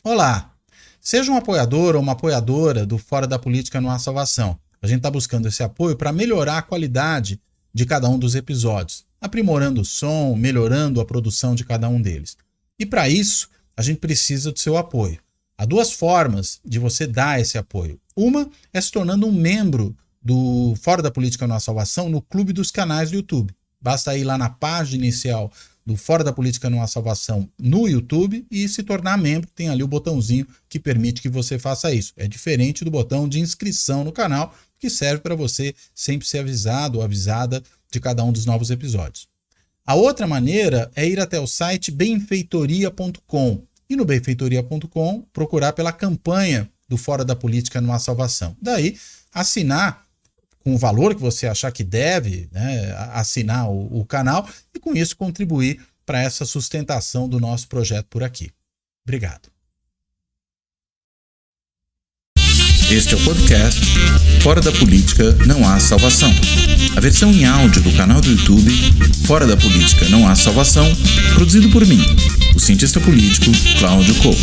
Olá! Seja um apoiador ou uma apoiadora do Fora da Política Não Há Salvação. A gente está buscando esse apoio para melhorar a qualidade de cada um dos episódios, aprimorando o som, melhorando a produção de cada um deles. E para isso, a gente precisa do seu apoio. Há duas formas de você dar esse apoio. Uma é se tornando um membro do Fora da Política Não Há Salvação no Clube dos Canais do YouTube. Basta ir lá na página inicial do Fora da Política Não Há Salvação no YouTube e se tornar membro. Tem ali o botãozinho que permite que você faça isso. É diferente do botão de inscrição no canal, que serve para você sempre ser avisado ou avisada de cada um dos novos episódios. A outra maneira é ir até o site benfeitoria.com e no benfeitoria.com procurar pela campanha do Fora da Política Não Há Salvação. Daí, assinar com o valor que você achar que deve, né, assinar o canal e com isso contribuir para essa sustentação do nosso projeto por aqui. Obrigado. Este é o podcast Fora da Política Não Há Salvação. A versão em áudio do canal do YouTube Fora da Política Não Há Salvação, produzido por mim, o cientista político Cláudio Couto.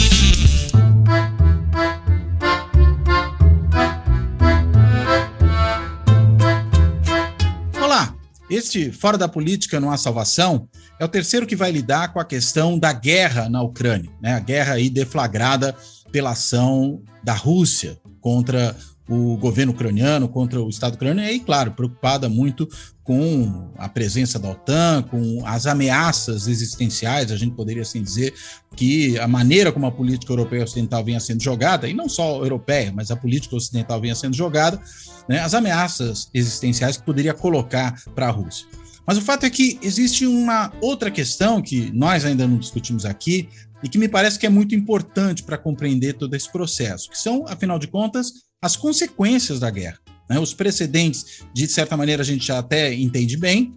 Este Fora da Política Não Há Salvação é o terceiro que vai lidar com a questão da guerra na Ucrânia, né? A guerra aí deflagrada pela ação da Rússia contra o governo ucraniano, contra o Estado ucraniano, e, claro, preocupada muito com a presença da OTAN, com as ameaças existenciais. A gente poderia assim dizer que a maneira como a política europeia ocidental vinha sendo jogada, e não só europeia, mas a política ocidental vinha sendo jogada, né, as ameaças existenciais que poderia colocar para a Rússia. Mas o fato é que existe uma outra questão que nós ainda não discutimos aqui e que me parece que é muito importante para compreender todo esse processo, que são, afinal de contas, as consequências da guerra. Né? Os precedentes, de certa maneira, a gente já até entende bem,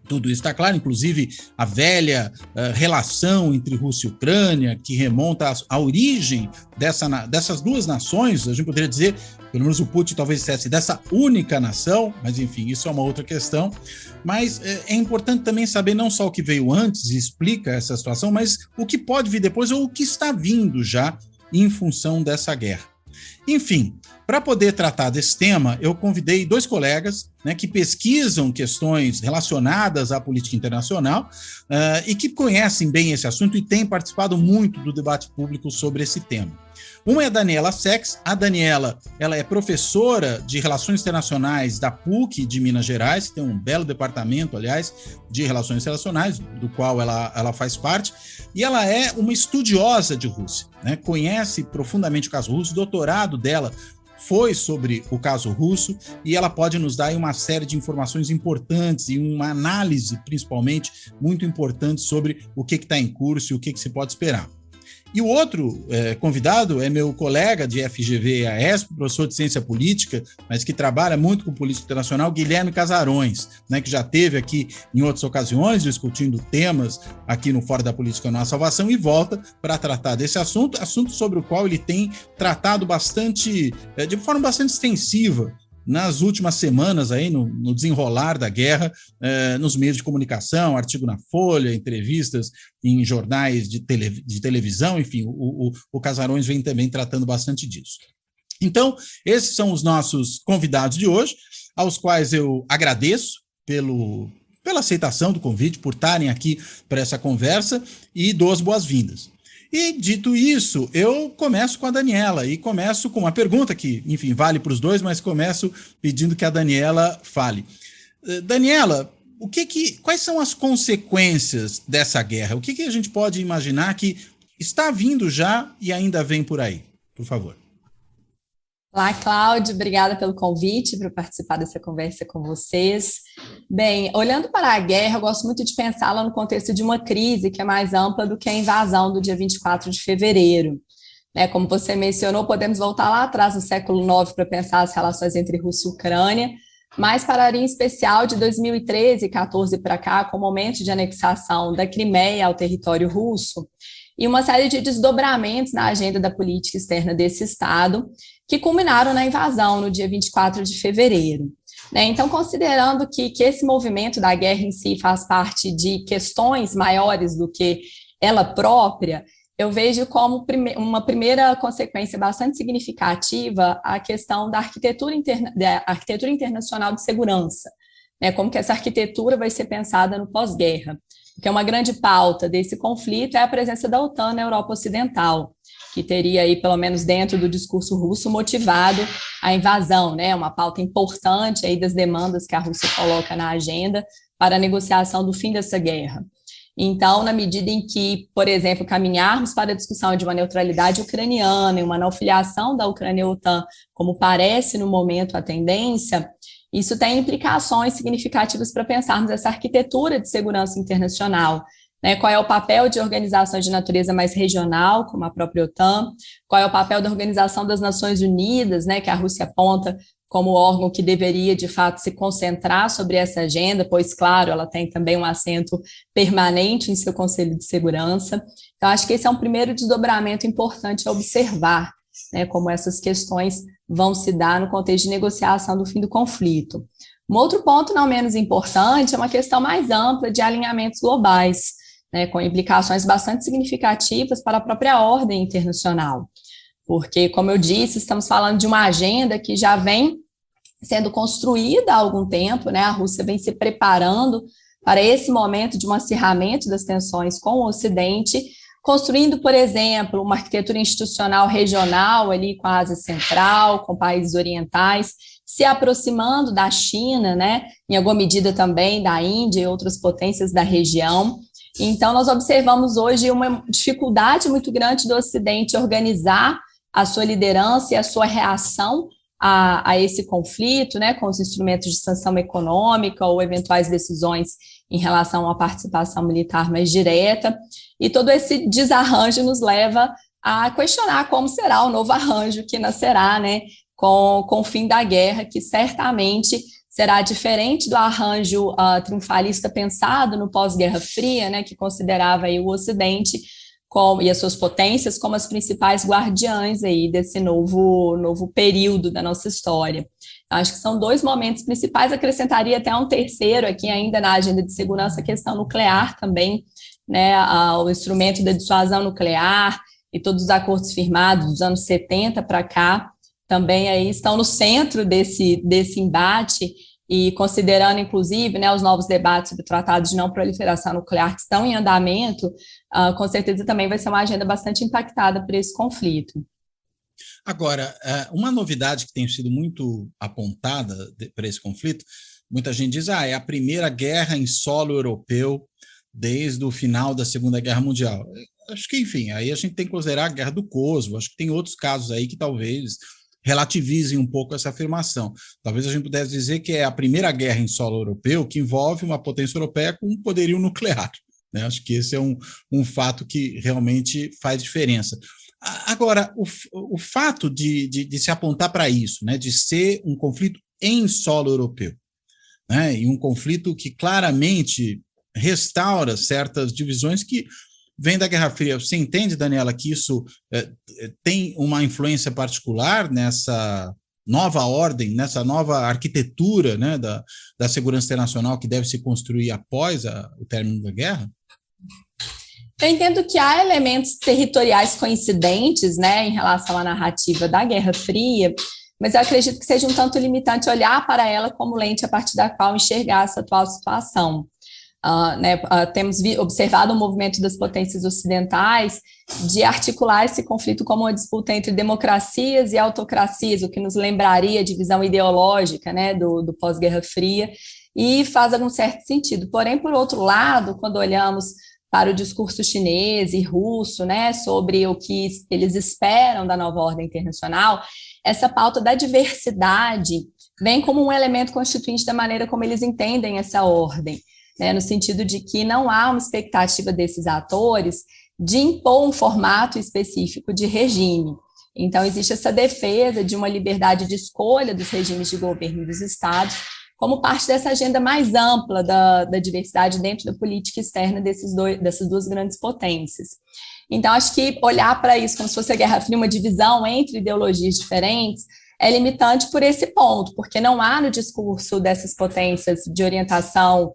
tudo isso está claro, inclusive a velha relação entre Rússia e Ucrânia, que remonta à origem dessas duas nações. A gente poderia dizer, pelo menos o Putin talvez dissesse, dessa única nação, mas enfim, isso é uma outra questão. Mas é importante também saber não só o que veio antes e explica essa situação, mas o que pode vir depois ou o que está vindo já em função dessa guerra. Enfim, para poder tratar desse tema, eu convidei dois colegas, né, que pesquisam questões relacionadas à política internacional e que conhecem bem esse assunto e têm participado muito do debate público sobre esse tema. Uma é a Daniela Sex. A Daniela, ela é professora de Relações Internacionais da PUC de Minas Gerais, tem um belo departamento, aliás, de Relações Internacionais, do qual ela faz parte, e ela é uma estudiosa de Rússia, né? Conhece profundamente o caso russo, o doutorado dela foi sobre o caso russo, e ela pode nos dar uma série de informações importantes e uma análise, principalmente, muito importante sobre o que está em curso e o que se pode esperar. E o outro convidado é meu colega de FGV e AESP, professor de Ciência Política, mas que trabalha muito com política internacional, Guilherme Casarões, né, que já esteve aqui em outras ocasiões discutindo temas aqui no Fora da Política Não Há Salvação e volta para tratar desse assunto sobre o qual ele tem tratado de forma bastante extensiva nas últimas semanas, aí, no desenrolar da guerra, nos meios de comunicação, artigo na Folha, entrevistas em jornais de televisão, enfim, o Casarões vem também tratando bastante disso. Então, esses são os nossos convidados de hoje, aos quais eu agradeço pela aceitação do convite, por estarem aqui para essa conversa e dou as boas-vindas. E, dito isso, eu começo com a Daniela e começo com uma pergunta que, enfim, vale para os dois, mas começo pedindo que a Daniela fale. Daniela, quais são as consequências dessa guerra? O que a gente pode imaginar que está vindo já e ainda vem por aí? Por favor. Olá, Cláudio, obrigada pelo convite para participar dessa conversa com vocês. Bem, olhando para a guerra, eu gosto muito de pensá-la no contexto de uma crise que é mais ampla do que a invasão do dia 24 de fevereiro. Como você mencionou, podemos voltar lá atrás, no século IX, para pensar as relações entre Rússia e Ucrânia, mas pararia em especial de 2013 e 2014 para cá, com o momento de anexação da Crimeia ao território russo, e uma série de desdobramentos na agenda da política externa desse Estado, que culminaram na invasão no dia 24 de fevereiro. Então, considerando que esse movimento da guerra em si faz parte de questões maiores do que ela própria, eu vejo como uma primeira consequência bastante significativa a questão da arquitetura internacional de segurança, né? Como que essa arquitetura vai ser pensada no pós-guerra. Porque uma grande pauta desse conflito é a presença da OTAN na Europa Ocidental, que teria aí, pelo menos dentro do discurso russo, motivado a invasão, né? Uma pauta importante aí das demandas que a Rússia coloca na agenda para a negociação do fim dessa guerra. Então, na medida em que, por exemplo, caminharmos para a discussão de uma neutralidade ucraniana e uma não filiação da Ucrânia à OTAN, como parece no momento a tendência, isso tem implicações significativas para pensarmos essa arquitetura de segurança internacional, né? Qual é o papel de organizações de natureza mais regional, como a própria OTAN, qual é o papel da Organização das Nações Unidas, né, que a Rússia aponta como órgão que deveria, de fato, se concentrar sobre essa agenda, pois, claro, ela tem também um assento permanente em seu Conselho de Segurança. Então, acho que esse é um primeiro desdobramento importante a observar, né, como essas questões vão se dar no contexto de negociação do fim do conflito. Um outro ponto, não menos importante, é uma questão mais ampla de alinhamentos globais, né, com implicações bastante significativas para a própria ordem internacional. Porque, como eu disse, estamos falando de uma agenda que já vem sendo construída há algum tempo, né? A Rússia vem se preparando para esse momento de um acirramento das tensões com o Ocidente, construindo, por exemplo, uma arquitetura institucional regional ali com a Ásia Central, com países orientais, se aproximando da China, né? Em alguma medida também da Índia e outras potências da região. Então, nós observamos hoje uma dificuldade muito grande do Ocidente organizar a sua liderança e a sua reação a esse conflito, né, com os instrumentos de sanção econômica ou eventuais decisões em relação à participação militar mais direta, e todo esse desarranjo nos leva a questionar como será o novo arranjo que nascerá, né, com o fim da guerra, que certamente será diferente do arranjo triunfalista pensado no pós-Guerra Fria, né, que considerava aí o Ocidente e as suas potências como as principais guardiãs aí desse novo período da nossa história. Acho que são dois momentos principais, acrescentaria até um terceiro aqui ainda na agenda de segurança, a questão nuclear também, né, o instrumento da dissuasão nuclear e todos os acordos firmados dos anos 70 para cá, também aí estão no centro desse embate, e considerando, inclusive, né, os novos debates sobre o Tratado de Não Proliferação Nuclear que estão em andamento, com certeza também vai ser uma agenda bastante impactada por esse conflito. Agora, uma novidade que tem sido muito apontada para esse conflito, muita gente diz, é a primeira guerra em solo europeu desde o final da Segunda Guerra Mundial. Acho que, enfim, aí a gente tem que considerar a Guerra do Kosovo, acho que tem outros casos aí que talvez relativizem um pouco essa afirmação. Talvez a gente pudesse dizer que é a primeira guerra em solo europeu que envolve uma potência europeia com um poderio nuclear, né? Acho que esse é um fato que realmente faz diferença. Agora, o fato de se apontar para isso, né, de ser um conflito em solo europeu, né, e um conflito que claramente restaura certas divisões que vem da Guerra Fria. Você entende, Daniela, que isso tem uma influência particular nessa nova ordem, nessa nova arquitetura, né, da segurança internacional que deve se construir após o término da guerra? Eu entendo que há elementos territoriais coincidentes, né, em relação à narrativa da Guerra Fria, mas eu acredito que seja um tanto limitante olhar para ela como lente a partir da qual enxergar essa atual situação. Temos observado o movimento das potências ocidentais de articular esse conflito como uma disputa entre democracias e autocracias, o que nos lembraria a divisão ideológica, né, do pós-Guerra Fria, e faz algum certo sentido. Porém, por outro lado, quando olhamos para o discurso chinês e russo, né, sobre o que eles esperam da nova ordem internacional, essa pauta da diversidade vem como um elemento constituinte da maneira como eles entendem essa ordem, né, no sentido de que não há uma expectativa desses atores de impor um formato específico de regime. Então, existe essa defesa de uma liberdade de escolha dos regimes de governo dos estados como parte dessa agenda mais ampla da diversidade dentro da política externa dessas duas grandes potências. Então, acho que olhar para isso como se fosse a Guerra Fria, uma divisão entre ideologias diferentes, é limitante por esse ponto, porque não há no discurso dessas potências de orientação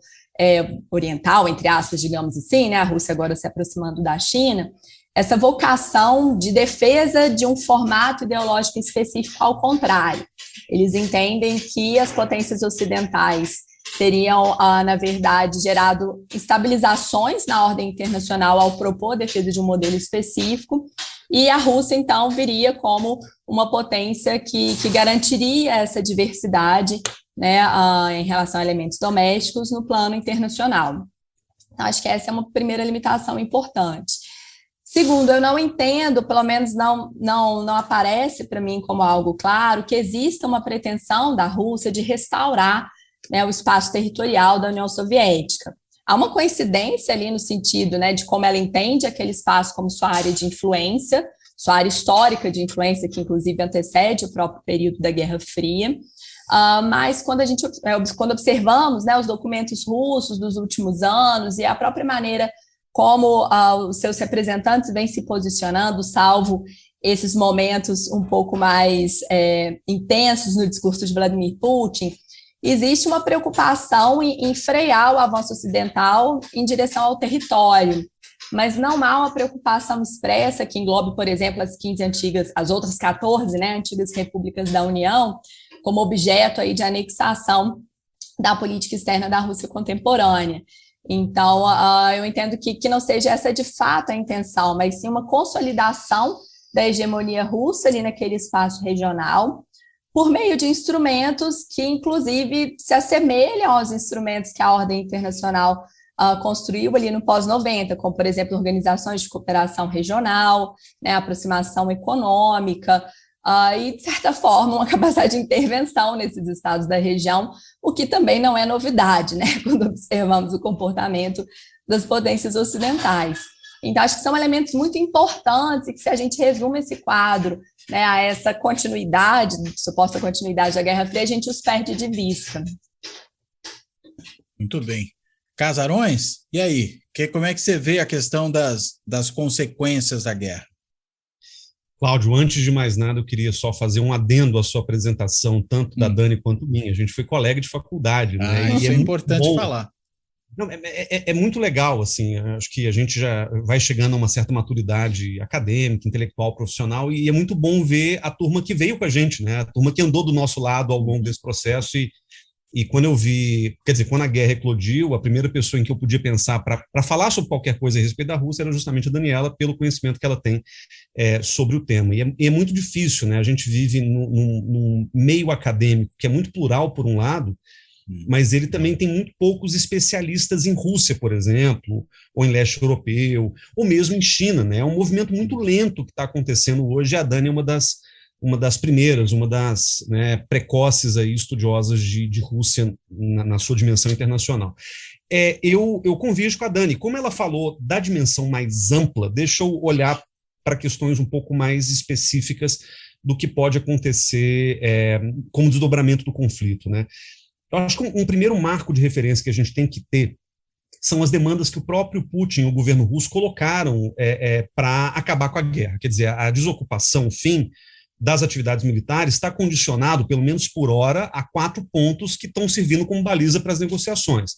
oriental, entre aspas, digamos assim, né, a Rússia agora se aproximando da China, essa vocação de defesa de um formato ideológico específico. Ao contrário, eles entendem que as potências ocidentais teriam, na verdade, gerado estabilizações na ordem internacional ao propor a defesa de um modelo específico, e a Rússia, então, viria como uma potência que garantiria essa diversidade, né, em relação a elementos domésticos no plano internacional. Então, acho que essa é uma primeira limitação importante. Segundo, eu não entendo, pelo menos não aparece para mim como algo claro, que exista uma pretensão da Rússia de restaurar, né, o espaço territorial da União Soviética. Há uma coincidência ali no sentido, né, de como ela entende aquele espaço como sua área de influência, sua área histórica de influência, que inclusive antecede o próprio período da Guerra Fria. Mas quando observamos, né, os documentos russos dos últimos anos e a própria maneira como os seus representantes vêm se posicionando, salvo esses momentos um pouco mais intensos no discurso de Vladimir Putin, existe uma preocupação em frear o avanço ocidental em direção ao território, mas não há uma preocupação expressa que englobe, por exemplo, as outras 14, né, antigas repúblicas da União, como objeto aí de anexação da política externa da Rússia contemporânea. Então, eu entendo que não seja essa de fato a intenção, mas sim uma consolidação da hegemonia russa ali naquele espaço regional, por meio de instrumentos que, inclusive, se assemelham aos instrumentos que a ordem internacional construiu ali no pós-90, como, por exemplo, organizações de cooperação regional, né, aproximação econômica, e, de certa forma, uma capacidade de intervenção nesses estados da região, o que também não é novidade, né, quando observamos o comportamento das potências ocidentais. Então, acho que são elementos muito importantes e que, se a gente resume esse quadro, né, a essa continuidade, suposta continuidade da Guerra Fria, a gente os perde de vista. Muito bem. Casarões, e aí? Como é que você vê a questão das consequências da guerra? Cláudio, antes de mais nada, eu queria só fazer um adendo à sua apresentação, tanto da Dani quanto minha. A gente foi colega de faculdade, né? Isso é importante falar. Não, é muito legal, assim, acho que a gente já vai chegando a uma certa maturidade acadêmica, intelectual, profissional, e é muito bom ver a turma que veio com a gente, né? A turma que andou do nosso lado ao longo desse processo, e quando eu vi, quer dizer, quando a guerra eclodiu, a primeira pessoa em que eu podia pensar para falar sobre qualquer coisa a respeito da Rússia era justamente a Daniela, pelo conhecimento que ela tem sobre o tema. E é muito difícil, né? A gente vive num meio acadêmico que é muito plural, por um lado, mas ele também tem muito poucos especialistas em Rússia, por exemplo, ou em leste europeu, ou mesmo em China, né? É um movimento muito lento que está acontecendo hoje, e a Dani é uma das primeiras, uma das, né, precoces aí, estudiosas de Rússia na sua dimensão internacional. Eu convijo com a Dani, como ela falou da dimensão mais ampla, deixa eu olhar para questões um pouco mais específicas do que pode acontecer como desdobramento do conflito, né? Eu acho que um primeiro marco de referência que a gente tem que ter são as demandas que o próprio Putin e o governo russo colocaram para acabar com a guerra. Quer dizer, a desocupação, o fim das atividades militares está condicionado, pelo menos por hora, a 4 pontos que estão servindo como baliza para as negociações,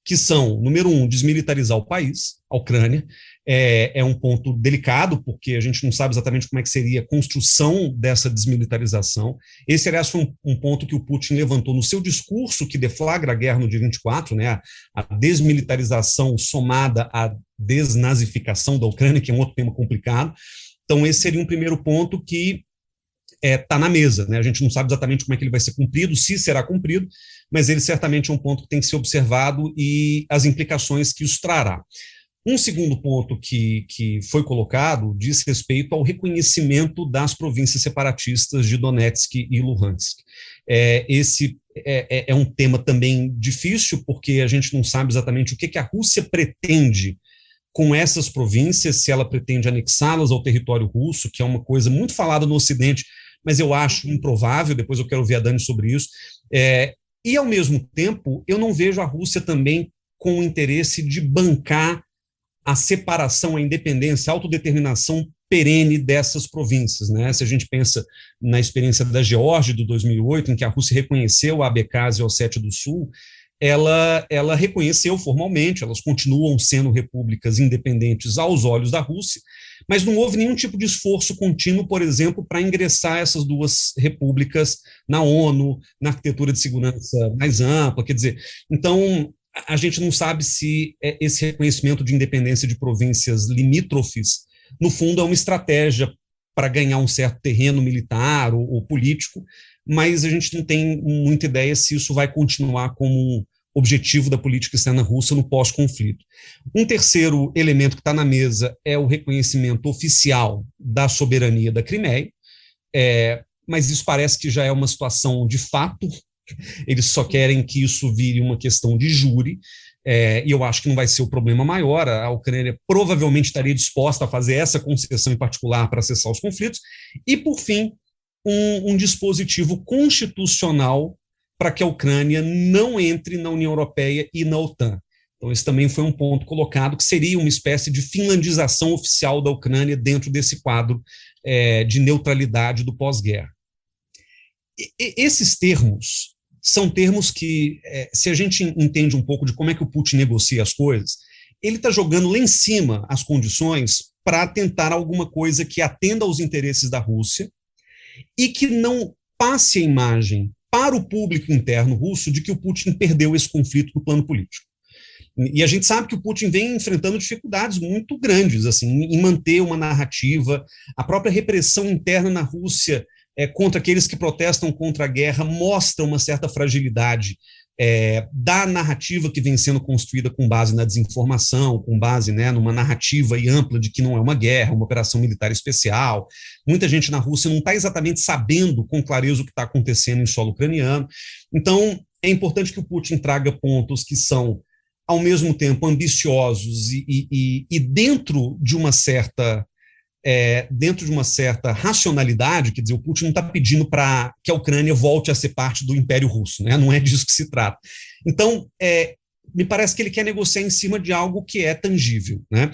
que são, número 1, desmilitarizar o país, a Ucrânia. É um ponto delicado, porque a gente não sabe exatamente como é que seria a construção dessa desmilitarização. Esse, aliás, foi um ponto que o Putin levantou no seu discurso que deflagra a guerra no dia 24, né, a desmilitarização somada à desnazificação da Ucrânia, que é um outro tema complicado. Então, esse seria um primeiro ponto que está na mesa, né? A gente não sabe exatamente como é que ele vai ser cumprido, se será cumprido, mas ele certamente é um ponto que tem que ser observado e as implicações que isso trará. Um segundo ponto que foi colocado diz respeito ao reconhecimento das províncias separatistas de Donetsk e Luhansk. Esse é um tema também difícil, porque a gente não sabe exatamente o que a Rússia pretende com essas províncias, se ela pretende anexá-las ao território russo, que é uma coisa muito falada no Ocidente, mas eu acho improvável, depois eu quero ouvir a Dani sobre isso. E, ao mesmo tempo, eu não vejo a Rússia também com o interesse de bancar a separação, a independência, a autodeterminação perene dessas províncias, né? Se a gente pensa na experiência da Geórgia de 2008, em que a Rússia reconheceu a Abkhazia e a Ossétia do Sul, ela reconheceu formalmente, elas continuam sendo repúblicas independentes aos olhos da Rússia, mas não houve nenhum tipo de esforço contínuo, por exemplo, para ingressar essas duas repúblicas na ONU, na arquitetura de segurança mais ampla, quer dizer, então a gente não sabe se esse reconhecimento de independência de províncias limítrofes, no fundo, é uma estratégia para ganhar um certo terreno militar ou político, mas a gente não tem muita ideia se isso vai continuar como um objetivo da política externa russa no pós-conflito. Um terceiro elemento que está na mesa é o reconhecimento oficial da soberania da Crimeia, mas isso parece que já é uma situação de fato, eles só querem que isso vire uma questão de júri, e eu acho que não vai ser o problema maior, a Ucrânia provavelmente estaria disposta a fazer essa concessão em particular para cessar os conflitos, e, por fim, um dispositivo constitucional para que a Ucrânia não entre na União Europeia e na OTAN. Então, esse também foi um ponto colocado, que seria uma espécie de finlandização oficial da Ucrânia dentro desse quadro de neutralidade do pós-guerra. Esses termos são termos que, se a gente entende um pouco de como é que o Putin negocia as coisas, ele está jogando lá em cima as condições para tentar alguma coisa que atenda aos interesses da Rússia e que não passe a imagem para o público interno russo de que o Putin perdeu esse conflito no plano político. E a gente sabe que o Putin vem enfrentando dificuldades muito grandes assim, em manter uma narrativa, a própria repressão interna na Rússia contra aqueles que protestam contra a guerra mostra uma certa fragilidade da narrativa que vem sendo construída com base na desinformação, com base numa narrativa ampla de que não é uma guerra, uma operação militar especial. Muita gente na Rússia não está exatamente sabendo com clareza o que está acontecendo em solo ucraniano. Então, é importante que o Putin traga pontos que são, ao mesmo tempo, ambiciosos e dentro de uma certa racionalidade, quer dizer, o Putin não está pedindo para que a Ucrânia volte a ser parte do Império Russo, né? Não é disso que se trata. Então, me parece que ele quer negociar em cima de algo que é tangível, né?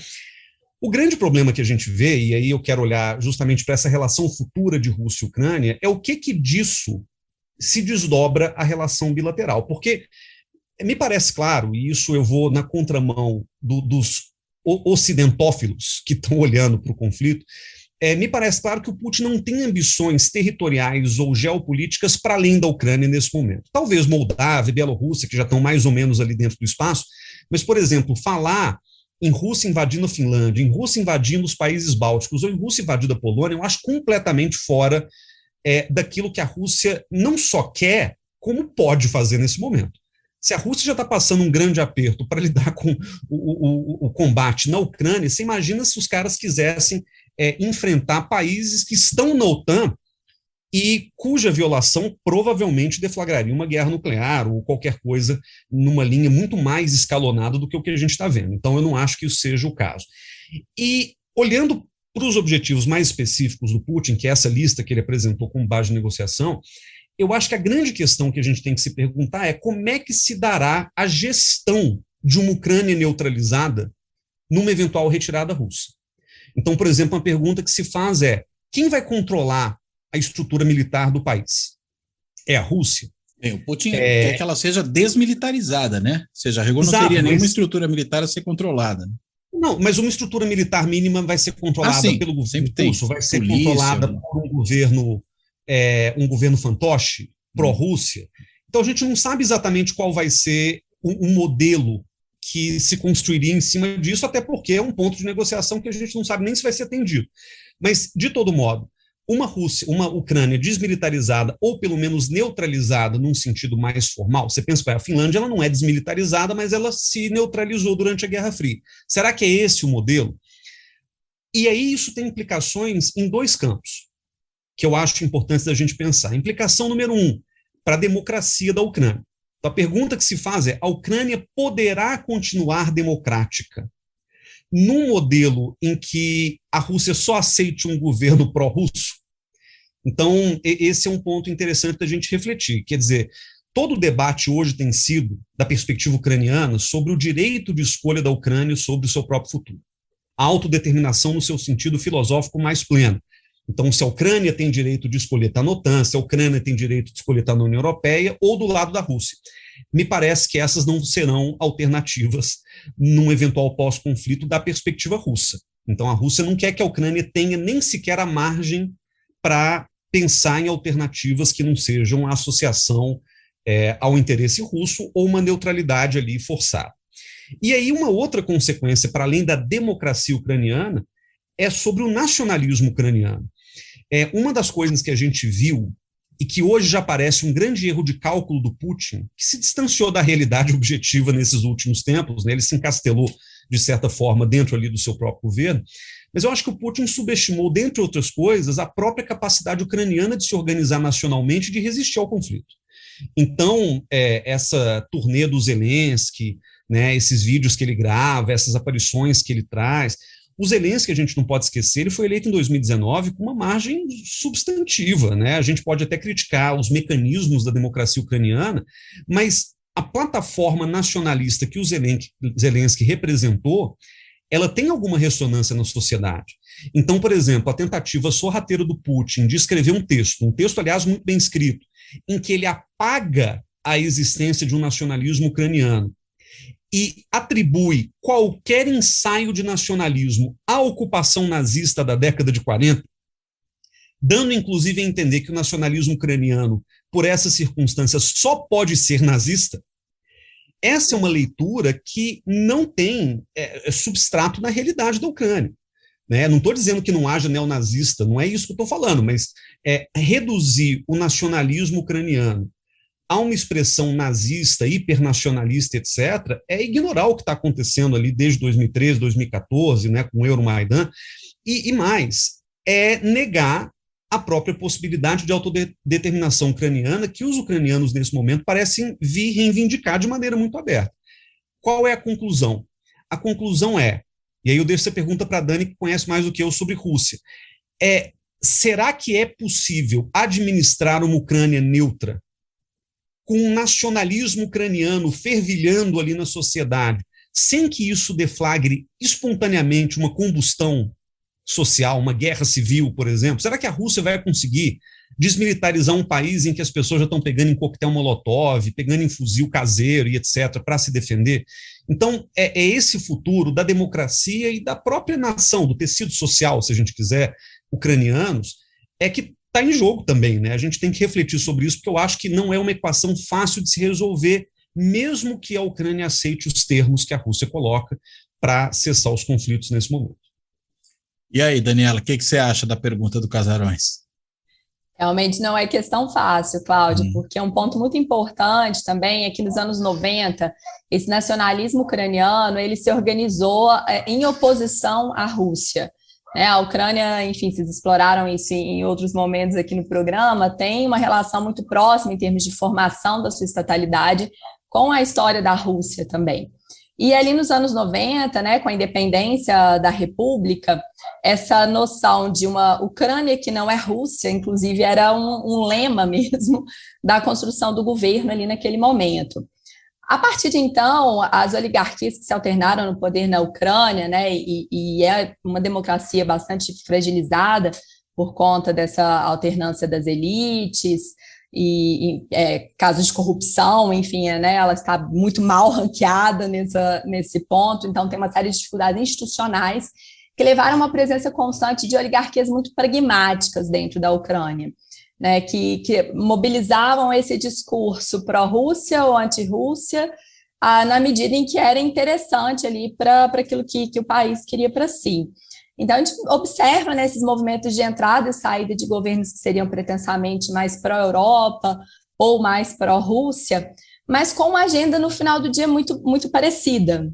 O grande problema que a gente vê, e aí eu quero olhar justamente para essa relação futura de Rússia e Ucrânia, é o que disso se desdobra a relação bilateral, porque me parece claro, e isso eu vou na contramão dos ocidentófilos que estão olhando para o conflito, me parece claro que o Putin não tem ambições territoriais ou geopolíticas para além da Ucrânia nesse momento. Talvez Moldávia e Bielorrússia, que já estão mais ou menos ali dentro do espaço, mas, por exemplo, falar em Rússia invadindo a Finlândia, em Rússia invadindo os países bálticos ou em Rússia invadindo a Polônia, eu acho completamente fora daquilo que a Rússia não só quer, como pode fazer nesse momento. Se a Rússia já está passando um grande aperto para lidar com o combate na Ucrânia, você imagina se os caras quisessem enfrentar países que estão na OTAN e cuja violação provavelmente deflagraria uma guerra nuclear ou qualquer coisa numa linha muito mais escalonada do que o que a gente está vendo. Então, eu não acho que isso seja o caso. E, olhando para os objetivos mais específicos do Putin, que é essa lista que ele apresentou como base de negociação, eu acho que a grande questão que a gente tem que se perguntar é como é que se dará a gestão de uma Ucrânia neutralizada numa eventual retirada russa. Então, por exemplo, uma pergunta que se faz é: quem vai controlar a estrutura militar do país? É a Rússia? O Putin quer que ela seja desmilitarizada, né? Ou seja, a Rússia não teria nenhuma estrutura militar a ser controlada. Não, mas uma estrutura militar mínima vai ser controlada pelo governo russo, vai ser controlada por um governo fantoche, pró-Rússia. Então, a gente não sabe exatamente qual vai ser o modelo que se construiria em cima disso, até porque é um ponto de negociação que a gente não sabe nem se vai ser atendido. Mas, de todo modo, uma Ucrânia desmilitarizada, ou pelo menos neutralizada num sentido mais formal, você pensa que a Finlândia ela não é desmilitarizada, mas ela se neutralizou durante a Guerra Fria. Será que é esse o modelo? E aí isso tem implicações em dois campos, que eu acho importante da gente pensar. Implicação número 1, para a democracia da Ucrânia. Então, a pergunta que se faz é: a Ucrânia poderá continuar democrática num modelo em que a Rússia só aceite um governo pró-russo? Então, esse é um ponto interessante da gente refletir. Quer dizer, todo o debate hoje tem sido, da perspectiva ucraniana, sobre o direito de escolha da Ucrânia sobre o seu próprio futuro. A autodeterminação no seu sentido filosófico mais pleno. Então, se a Ucrânia tem direito de escolher estar na OTAN, se a Ucrânia tem direito de escolher estar na União Europeia ou do lado da Rússia. Me parece que essas não serão alternativas num eventual pós-conflito da perspectiva russa. Então, a Rússia não quer que a Ucrânia tenha nem sequer a margem para pensar em alternativas que não sejam a associação ao interesse russo ou uma neutralidade ali forçada. E aí uma outra consequência, para além da democracia ucraniana, é sobre o nacionalismo ucraniano. Uma das coisas que a gente viu, e que hoje já parece um grande erro de cálculo do Putin, que se distanciou da realidade objetiva nesses últimos tempos, né? Ele se encastelou, de certa forma, dentro ali do seu próprio governo, mas eu acho que o Putin subestimou, dentre outras coisas, a própria capacidade ucraniana de se organizar nacionalmente e de resistir ao conflito. Então, essa turnê do Zelensky, né, esses vídeos que ele grava, essas aparições que ele traz, o Zelensky, a gente não pode esquecer, ele foi eleito em 2019 com uma margem substantiva, né? A gente pode até criticar os mecanismos da democracia ucraniana, mas a plataforma nacionalista que o Zelensky representou, ela tem alguma ressonância na sociedade. Então, por exemplo, a tentativa sorrateira do Putin de escrever um texto, aliás, muito bem escrito, em que ele apaga a existência de um nacionalismo ucraniano e atribui qualquer ensaio de nacionalismo à ocupação nazista da década de 40, dando inclusive a entender que o nacionalismo ucraniano, por essas circunstâncias, só pode ser nazista. Essa é uma leitura que não tem substrato na realidade da Ucrânia. Né? Não estou dizendo que não haja neonazista, não é isso que eu estou falando, mas reduzir o nacionalismo ucraniano a uma expressão nazista, hipernacionalista, etc., é ignorar o que está acontecendo ali desde 2013, 2014, né, com o Euromaidan, e mais, é negar a própria possibilidade de autodeterminação ucraniana que os ucranianos, nesse momento, parecem vir reivindicar de maneira muito aberta. Qual é a conclusão? A conclusão e aí eu deixo essa pergunta para a Dani, que conhece mais do que eu sobre Rússia, será que é possível administrar uma Ucrânia neutra, com um nacionalismo ucraniano fervilhando ali na sociedade, sem que isso deflagre espontaneamente uma combustão social, uma guerra civil, por exemplo? Será que a Rússia vai conseguir desmilitarizar um país em que as pessoas já estão pegando em coquetel molotov, pegando em fuzil caseiro e etc., para se defender? Então, é esse futuro da democracia e da própria nação, do tecido social, se a gente quiser, ucranianos, que está em jogo também, né? A gente tem que refletir sobre isso, porque eu acho que não é uma equação fácil de se resolver, mesmo que a Ucrânia aceite os termos que a Rússia coloca para cessar os conflitos nesse momento. E aí, Daniela, o que você acha da pergunta do Casarões? Realmente não é questão fácil, Cláudio, porque um ponto muito importante também é que nos anos 90, esse nacionalismo ucraniano, ele se organizou em oposição à Rússia. A Ucrânia, enfim, vocês exploraram isso em outros momentos aqui no programa, tem uma relação muito próxima em termos de formação da sua estatalidade com a história da Rússia também. E ali nos anos 90, com a independência da República, essa noção de uma Ucrânia que não é Rússia, inclusive, era um lema mesmo da construção do governo ali naquele momento. A partir de então, as oligarquias que se alternaram no poder na Ucrânia, e é uma democracia bastante fragilizada por conta dessa alternância das elites e casos de corrupção, enfim, ela está muito mal ranqueada nesse ponto, então tem uma série de dificuldades institucionais que levaram a uma presença constante de oligarquias muito pragmáticas dentro da Ucrânia. Que mobilizavam esse discurso pró-Rússia ou anti-Rússia na medida em que era interessante ali para aquilo que o país queria para si. Então, a gente observa nesses movimentos de entrada e saída de governos que seriam pretensamente mais pró-Europa ou mais pró-Rússia, mas com uma agenda, no final do dia, muito, muito parecida,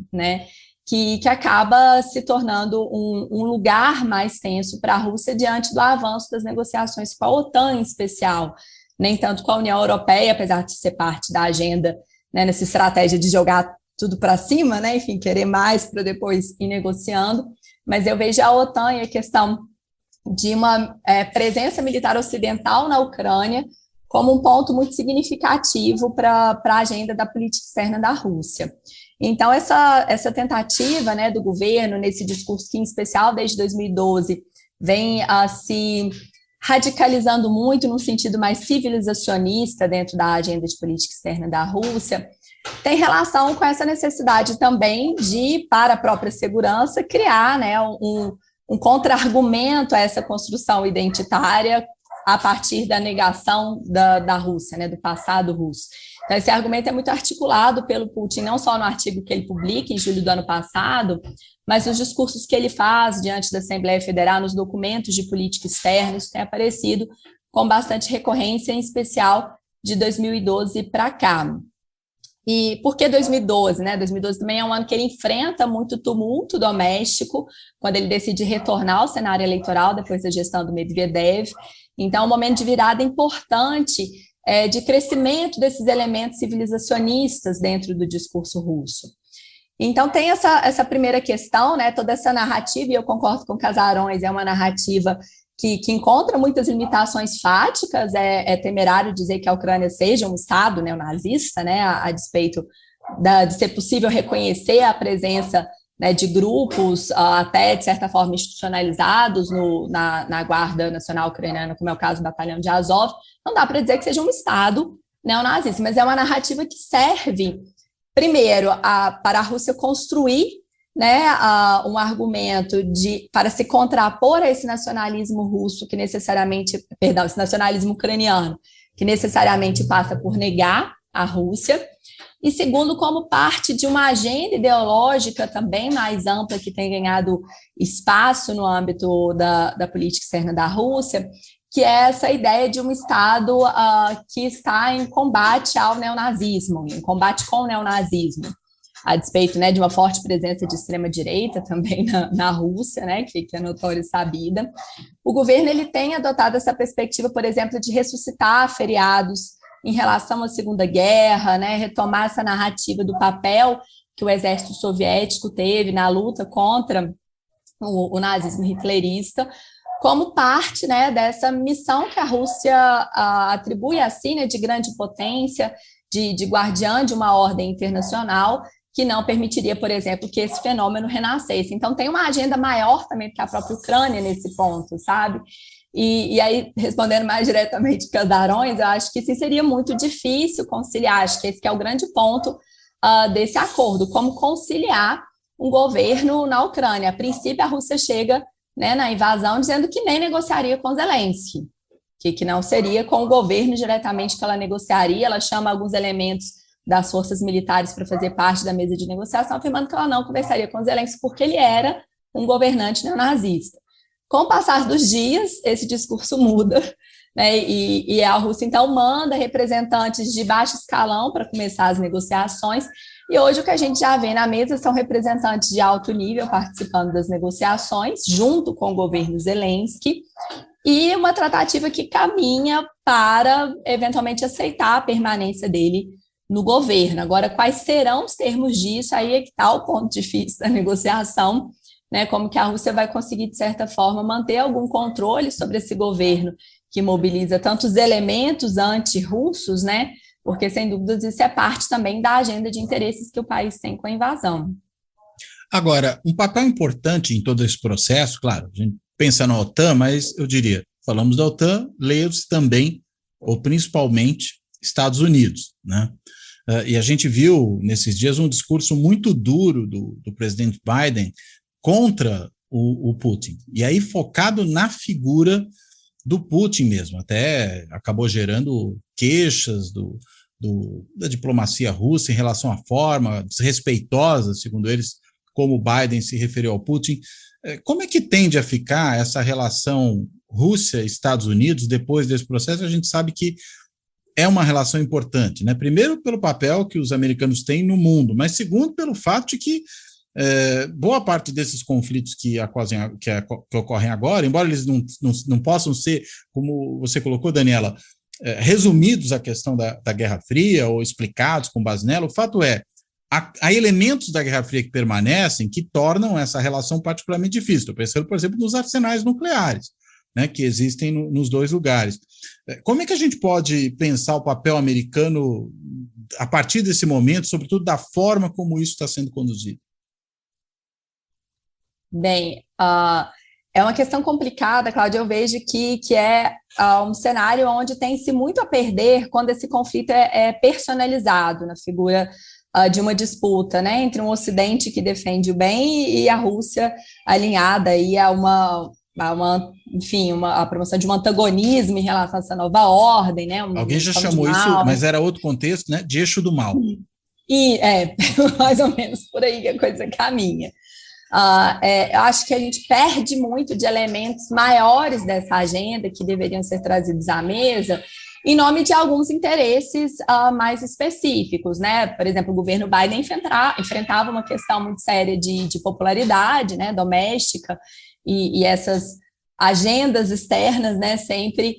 que acaba se tornando um lugar mais tenso para a Rússia diante do avanço das negociações com a OTAN em especial, nem tanto com a União Europeia, apesar de ser parte da agenda, nessa estratégia de jogar tudo para cima, enfim, querer mais para depois ir negociando, mas eu vejo a OTAN e a questão de uma presença militar ocidental na Ucrânia como um ponto muito significativo para a agenda da política externa da Rússia. Então, essa tentativa do governo, nesse discurso que, em especial, desde 2012, vem se radicalizando muito no sentido mais civilizacionista dentro da agenda de política externa da Rússia, tem relação com essa necessidade também de, para a própria segurança, criar, né, um contra-argumento a essa construção identitária a partir da negação da Rússia, né, do passado russo. Então, esse argumento é muito articulado pelo Putin, não só no artigo que ele publica em julho do ano passado, mas nos discursos que ele faz diante da Assembleia Federal, nos documentos de política externa, isso tem aparecido com bastante recorrência, em especial de 2012 para cá. E por que 2012, né? 2012 também é um ano que ele enfrenta muito tumulto doméstico, quando ele decide retornar ao cenário eleitoral depois da gestão do Medvedev. Então, é um momento de virada importante de crescimento desses elementos civilizacionistas dentro do discurso russo. Então, tem essa primeira questão, né? Toda essa narrativa, e eu concordo com Casarões, é uma narrativa que encontra muitas limitações fáticas. É temerário dizer que a Ucrânia seja um Estado neonazista, né, a despeito de ser possível reconhecer a presença, né, de grupos até, de certa forma, institucionalizados na Guarda Nacional Ucraniana, como é o caso do Batalhão de Azov. Não dá para dizer que seja um Estado neonazista, mas é uma narrativa que serve, primeiro, para a Rússia construir, né, um argumento para se contrapor a esse nacionalismo russo esse nacionalismo ucraniano, que necessariamente passa por negar a Rússia, e segundo, como parte de uma agenda ideológica também mais ampla que tem ganhado espaço no âmbito da política externa da Rússia, que é essa ideia de um Estado que está em combate ao neonazismo, em combate com o neonazismo, a despeito, né, de uma forte presença de extrema-direita também na Rússia, né, que é notória e sabida. O governo ele tem adotado essa perspectiva, por exemplo, de ressuscitar feriados em relação à Segunda Guerra, né, retomar essa narrativa do papel que o exército soviético teve na luta contra o nazismo hitlerista, como parte, né, dessa missão que a Rússia atribui a si, né, de grande potência, de guardiã de uma ordem internacional, que não permitiria, por exemplo, que esse fenômeno renascesse. Então, tem uma agenda maior também que a própria Ucrânia nesse ponto, sabe? E aí, respondendo mais diretamente Casarões, eu acho que sim, seria muito difícil conciliar, acho que esse que é o grande ponto desse acordo, como conciliar um governo na Ucrânia. A princípio, a Rússia chega, né, na invasão dizendo que nem negociaria com Zelensky, que não seria com o governo diretamente que ela negociaria. Ela chama alguns elementos das forças militares para fazer parte da mesa de negociação, afirmando que ela não conversaria com Zelensky porque ele era um governante neonazista. Com o passar dos dias, esse discurso muda, né, e a Rússia, então, manda representantes de baixo escalão para começar as negociações, e hoje o que a gente já vê na mesa são representantes de alto nível participando das negociações, junto com o governo Zelensky, e uma tratativa que caminha para, eventualmente, aceitar a permanência dele no governo. Agora, quais serão os termos disso? Aí é que está o ponto difícil da negociação, né? Como que a Rússia vai conseguir, de certa forma, manter algum controle sobre esse governo que mobiliza tantos elementos anti-russos, né? Porque, sem dúvidas, isso é parte também da agenda de interesses que o país tem com a invasão. Agora, um papel importante em todo esse processo, claro, a gente pensa na OTAN, mas eu diria, falamos da OTAN, leia-se também, ou principalmente, Estados Unidos, né? E a gente viu nesses dias um discurso muito duro do presidente Biden contra o Putin, e aí focado na figura do Putin mesmo, até acabou gerando queixas da diplomacia russa em relação à forma desrespeitosa, segundo eles, como o Biden se referiu ao Putin. Como é que tende a ficar essa relação Rússia-Estados Unidos depois desse processo? A gente sabe que é uma relação importante, né? Primeiro, pelo papel que os americanos têm no mundo, mas segundo, pelo fato de que boa parte desses conflitos que ocorrem agora, embora eles não possam ser, como você colocou, Daniela, resumidos à questão da Guerra Fria ou explicados com base nela, o fato é, há elementos da Guerra Fria que permanecem que tornam essa relação particularmente difícil. Estou pensando, por exemplo, nos arsenais nucleares, né, que existem nos dois lugares. Como é que a gente pode pensar o papel americano a partir desse momento, sobretudo da forma como isso está sendo conduzido? Bem, É uma questão complicada, Cláudia. Eu vejo que é um cenário onde tem-se muito a perder quando esse conflito é personalizado na figura de uma disputa, né, entre um Ocidente que defende o bem e a Rússia alinhada aí a a promoção de um antagonismo em relação a essa nova ordem, né? Alguém já chamou isso, mas era outro contexto, né? De eixo do mal. E mais ou menos por aí que a coisa caminha. Eu acho que a gente perde muito de elementos maiores dessa agenda que deveriam ser trazidos à mesa em nome de alguns interesses mais específicos, né? Por exemplo, o governo Biden enfrentava uma questão muito séria de popularidade, né, doméstica, e essas agendas externas, né, sempre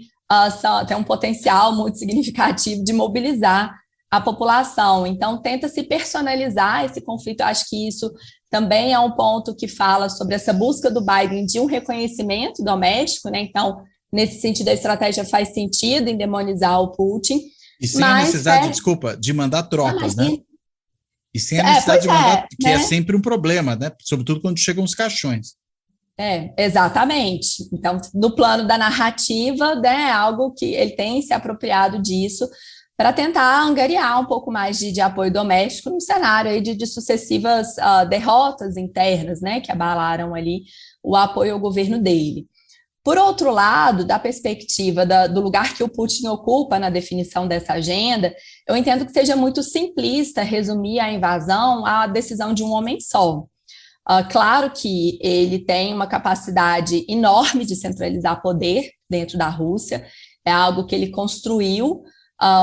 têm um potencial muito significativo de mobilizar a população. Então, tenta-se personalizar esse conflito. Eu acho que isso também é um ponto que fala sobre essa busca do Biden de um reconhecimento doméstico, né? Então, nesse sentido, a estratégia faz sentido em demonizar o Putin. E sem a necessidade, de mandar tropas, né? E sem a necessidade de mandar, que né? É sempre um problema, né? Sobretudo quando chegam os caixões. Exatamente. Então, no plano da narrativa, né, é algo que ele tem se apropriado disso para tentar angariar um pouco mais de apoio doméstico no cenário aí de sucessivas derrotas internas, né, que abalaram ali o apoio ao governo dele. Por outro lado, da perspectiva do lugar que o Putin ocupa na definição dessa agenda, eu entendo que seja muito simplista resumir a invasão à decisão de um homem só. Claro que ele tem uma capacidade enorme de centralizar poder dentro da Rússia, é algo que ele construiu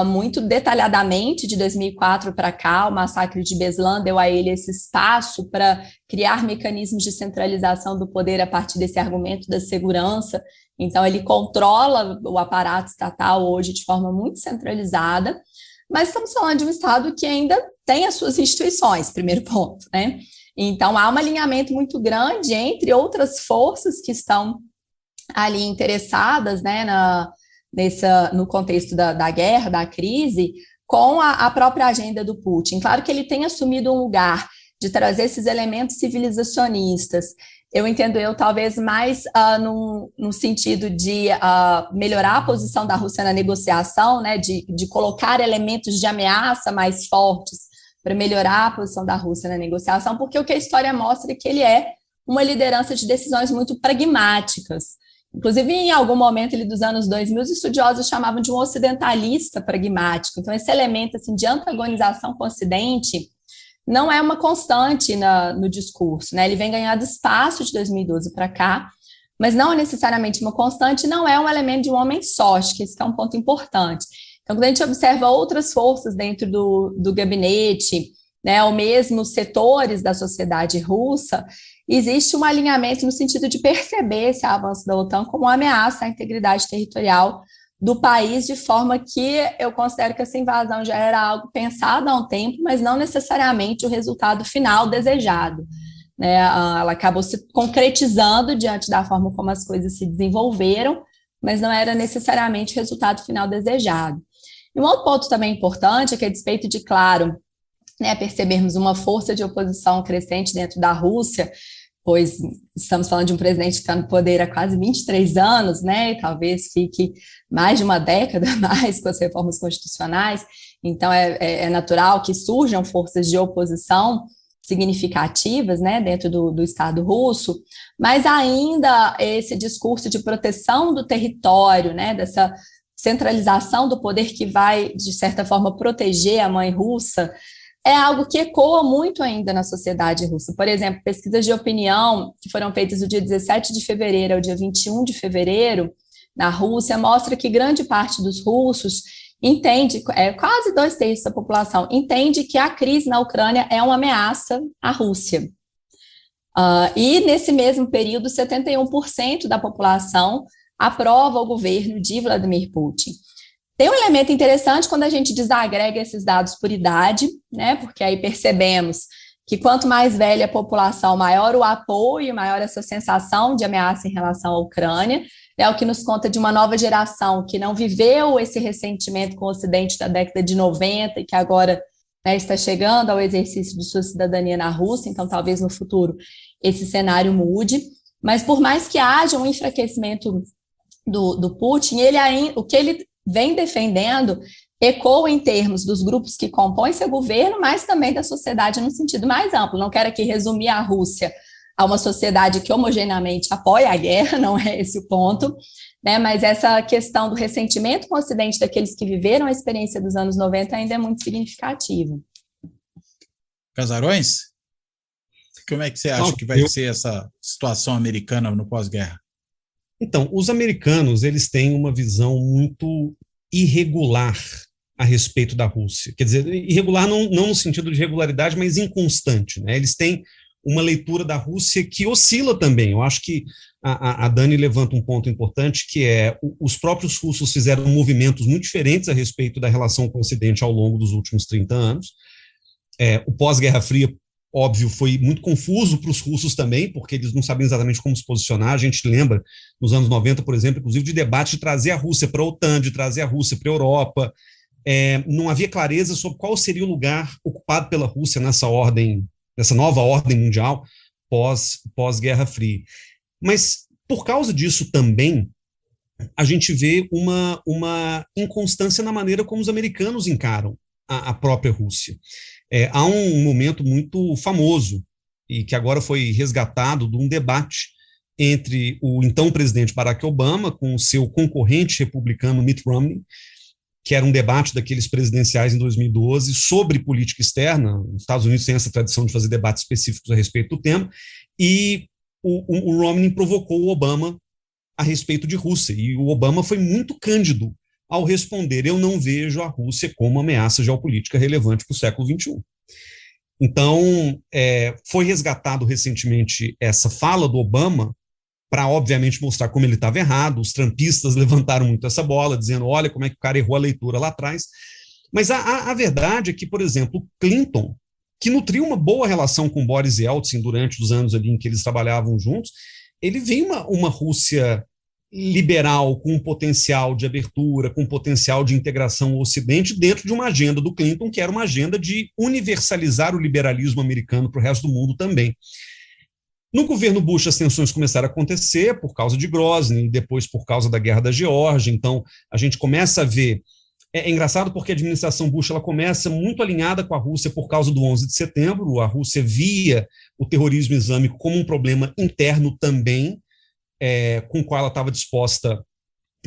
muito detalhadamente de 2004 para cá. O massacre de Beslan deu a ele esse espaço para criar mecanismos de centralização do poder a partir desse argumento da segurança. Então, ele controla o aparato estatal hoje de forma muito centralizada, mas estamos falando de um Estado que ainda tem as suas instituições, primeiro ponto, né? Então, há um alinhamento muito grande entre outras forças que estão ali interessadas, né, no contexto da guerra, da crise, com a própria agenda do Putin. Claro que ele tem assumido um lugar de trazer esses elementos civilizacionistas. Eu entendo talvez mais no sentido de melhorar a posição da Rússia na negociação, né, de colocar elementos de ameaça mais fortes para melhorar a posição da Rússia na negociação, porque o que a história mostra é que ele é uma liderança de decisões muito pragmáticas. Inclusive, em algum momento dos anos 2000, os estudiosos chamavam de um ocidentalista pragmático. Então, esse elemento assim, de antagonização com o Ocidente não é uma constante no discurso, né? Ele vem ganhando espaço de 2012 para cá, mas não é necessariamente uma constante, não é um elemento de um homem só. Acho que esse é um ponto importante. Então, quando a gente observa outras forças dentro do gabinete, né, ou mesmo setores da sociedade russa, existe um alinhamento no sentido de perceber esse avanço da OTAN como uma ameaça à integridade territorial do país, de forma que eu considero que essa invasão já era algo pensado há um tempo, mas não necessariamente o resultado final desejado, né? Ela acabou se concretizando diante da forma como as coisas se desenvolveram, mas não era necessariamente o resultado final desejado. E um outro ponto também importante é que, a despeito de, claro, né, percebermos uma força de oposição crescente dentro da Rússia, pois estamos falando de um presidente que está no poder há quase 23 anos, né, e talvez fique mais de uma década mais com as reformas constitucionais, então é natural que surjam forças de oposição significativas, né, dentro do Estado russo, mas ainda esse discurso de proteção do território, né, dessa centralização do poder que vai, de certa forma, proteger a mãe russa, é algo que ecoa muito ainda na sociedade russa. Por exemplo, pesquisas de opinião que foram feitas do dia 17 de fevereiro ao dia 21 de fevereiro, na Rússia, mostra que grande parte dos russos entende, quase 2/3 da população, entende que a crise na Ucrânia é uma ameaça à Rússia. E, nesse mesmo período, 71% da população aprova o governo de Vladimir Putin. Tem um elemento interessante quando a gente desagrega esses dados por idade, né? Porque aí percebemos que quanto mais velha a população, maior o apoio, maior essa sensação de ameaça em relação à Ucrânia, é o que nos conta de uma nova geração que não viveu esse ressentimento com o Ocidente da década de 90 e que agora, né, está chegando ao exercício de sua cidadania na Rússia, então talvez no futuro esse cenário mude. Mas por mais que haja um enfraquecimento do Putin, o que ele vem defendendo ecoa em termos dos grupos que compõem seu governo, mas também da sociedade no sentido mais amplo. Não quero aqui resumir a Rússia a uma sociedade que homogeneamente apoia a guerra, não é esse o ponto, né? Mas essa questão do ressentimento com o Ocidente daqueles que viveram a experiência dos anos 90 ainda é muito significativa. Casarões? Como é que você acha que vai ser essa situação americana no pós-guerra? Então, os americanos, eles têm uma visão muito irregular a respeito da Rússia. Quer dizer, irregular não no sentido de regularidade, mas inconstante, né? Eles têm uma leitura da Rússia que oscila também. Eu acho que a Dani levanta um ponto importante, que é os próprios russos fizeram movimentos muito diferentes a respeito da relação com o Ocidente ao longo dos últimos 30 anos. O pós-Guerra Fria, óbvio, foi muito confuso para os russos também, porque eles não sabiam exatamente como se posicionar. A gente lembra, nos anos 90, por exemplo, inclusive, de debate de trazer a Rússia para a OTAN, de trazer a Rússia para a Europa. Não havia clareza sobre qual seria o lugar ocupado pela Rússia nessa nova ordem mundial pós-Guerra Fria. Mas, por causa disso também, a gente vê uma inconstância na maneira como os americanos encaram a própria Rússia. Há um momento muito famoso, e que agora foi resgatado, de um debate entre o então presidente Barack Obama com o seu concorrente republicano Mitt Romney, que era um debate daqueles presidenciais em 2012 sobre política externa. Os Estados Unidos têm essa tradição de fazer debates específicos a respeito do tema, e o Romney provocou o Obama a respeito de Rússia, e o Obama foi muito cândido ao responder: eu não vejo a Rússia como ameaça geopolítica relevante para o século XXI. Então, foi resgatado recentemente essa fala do Obama para, obviamente, mostrar como ele estava errado. Os trumpistas levantaram muito essa bola, dizendo: olha como é que o cara errou a leitura lá atrás. Mas a verdade é que, por exemplo, Clinton, que nutriu uma boa relação com Boris Yeltsin durante os anos ali em que eles trabalhavam juntos, ele vê uma Rússia liberal, com um potencial de abertura, com um potencial de integração ao Ocidente, dentro de uma agenda do Clinton, que era uma agenda de universalizar o liberalismo americano para o resto do mundo também. No governo Bush, as tensões começaram a acontecer por causa de Grozny, depois por causa da Guerra da Geórgia. Então, a gente começa a ver... É engraçado porque a administração Bush ela começa muito alinhada com a Rússia por causa do 11 de setembro. A Rússia via o terrorismo islâmico como um problema interno também, com o qual ela estava disposta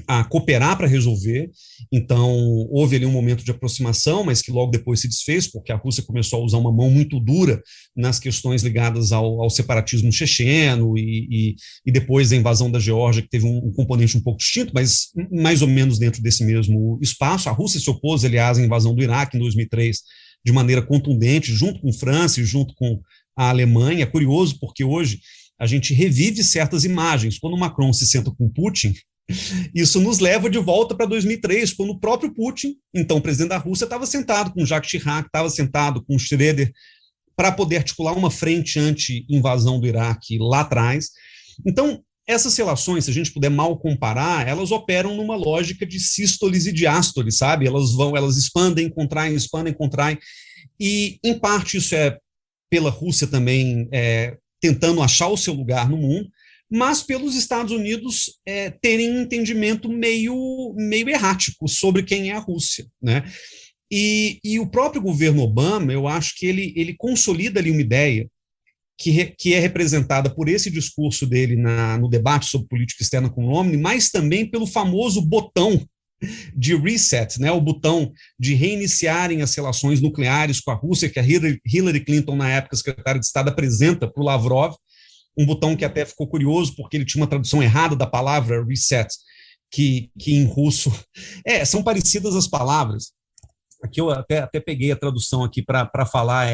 a cooperar para resolver. Então, houve ali um momento de aproximação, mas que logo depois se desfez, porque a Rússia começou a usar uma mão muito dura nas questões ligadas ao separatismo checheno e depois a invasão da Geórgia, que teve um componente um pouco distinto, mas mais ou menos dentro desse mesmo espaço. A Rússia se opôs, aliás, à invasão do Iraque em 2003 de maneira contundente, junto com a França e junto com a Alemanha. É curioso porque hoje a gente revive certas imagens. Quando o Macron se senta com Putin, isso nos leva de volta para 2003, quando o próprio Putin, então presidente da Rússia, estava sentado com Jacques Chirac, estava sentado com Schröder, para poder articular uma frente anti-invasão do Iraque lá atrás. Então, essas relações, se a gente puder mal comparar, elas operam numa lógica de sístoles e diástoles, sabe? Elas expandem, contraem, e em parte isso é pela Rússia também tentando achar o seu lugar no mundo, mas pelos Estados Unidos terem um entendimento meio errático sobre quem é a Rússia, né? E o próprio governo Obama, eu acho que ele consolida ali uma ideia que é representada por esse discurso dele no debate sobre política externa com o Romney, mas também pelo famoso botão de reset, né? O botão de reiniciarem as relações nucleares com a Rússia, que a Hillary Clinton, na época secretária de Estado, apresenta para o Lavrov, um botão que até ficou curioso, porque ele tinha uma tradução errada da palavra reset, que em russo... são parecidas as palavras. Aqui eu até peguei a tradução aqui para falar,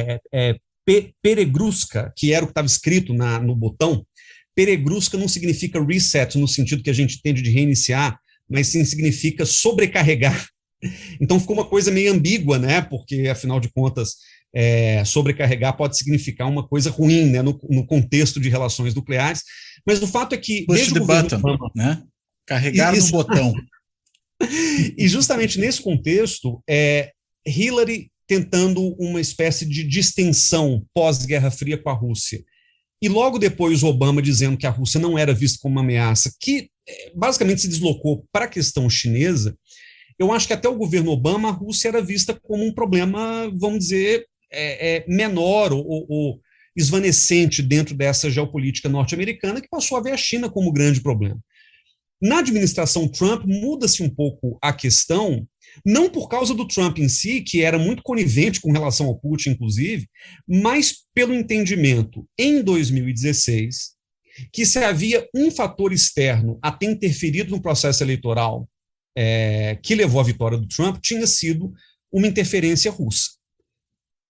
peregruska, que era o que estava escrito no botão. Peregruska não significa reset, no sentido que a gente entende de reiniciar, mas sim significa sobrecarregar. Então ficou uma coisa meio ambígua, né? Porque, afinal de contas, sobrecarregar pode significar uma coisa ruim, né, no contexto de relações nucleares, mas o fato é que... Push the button, Obama, né? Carregar no botão. E justamente nesse contexto, Hillary tentando uma espécie de distensão pós-Guerra Fria com a Rússia, e logo depois o Obama dizendo que a Rússia não era vista como uma ameaça, que basicamente se deslocou para a questão chinesa, eu acho que até o governo Obama a Rússia era vista como um problema, vamos dizer, menor ou esvanecente dentro dessa geopolítica norte-americana, que passou a ver a China como grande problema. Na administração Trump, muda-se um pouco a questão, não por causa do Trump em si, que era muito conivente com relação ao Putin, inclusive, mas pelo entendimento, em 2016, que se havia um fator externo a ter interferido no processo eleitoral que levou à vitória do Trump, tinha sido uma interferência russa,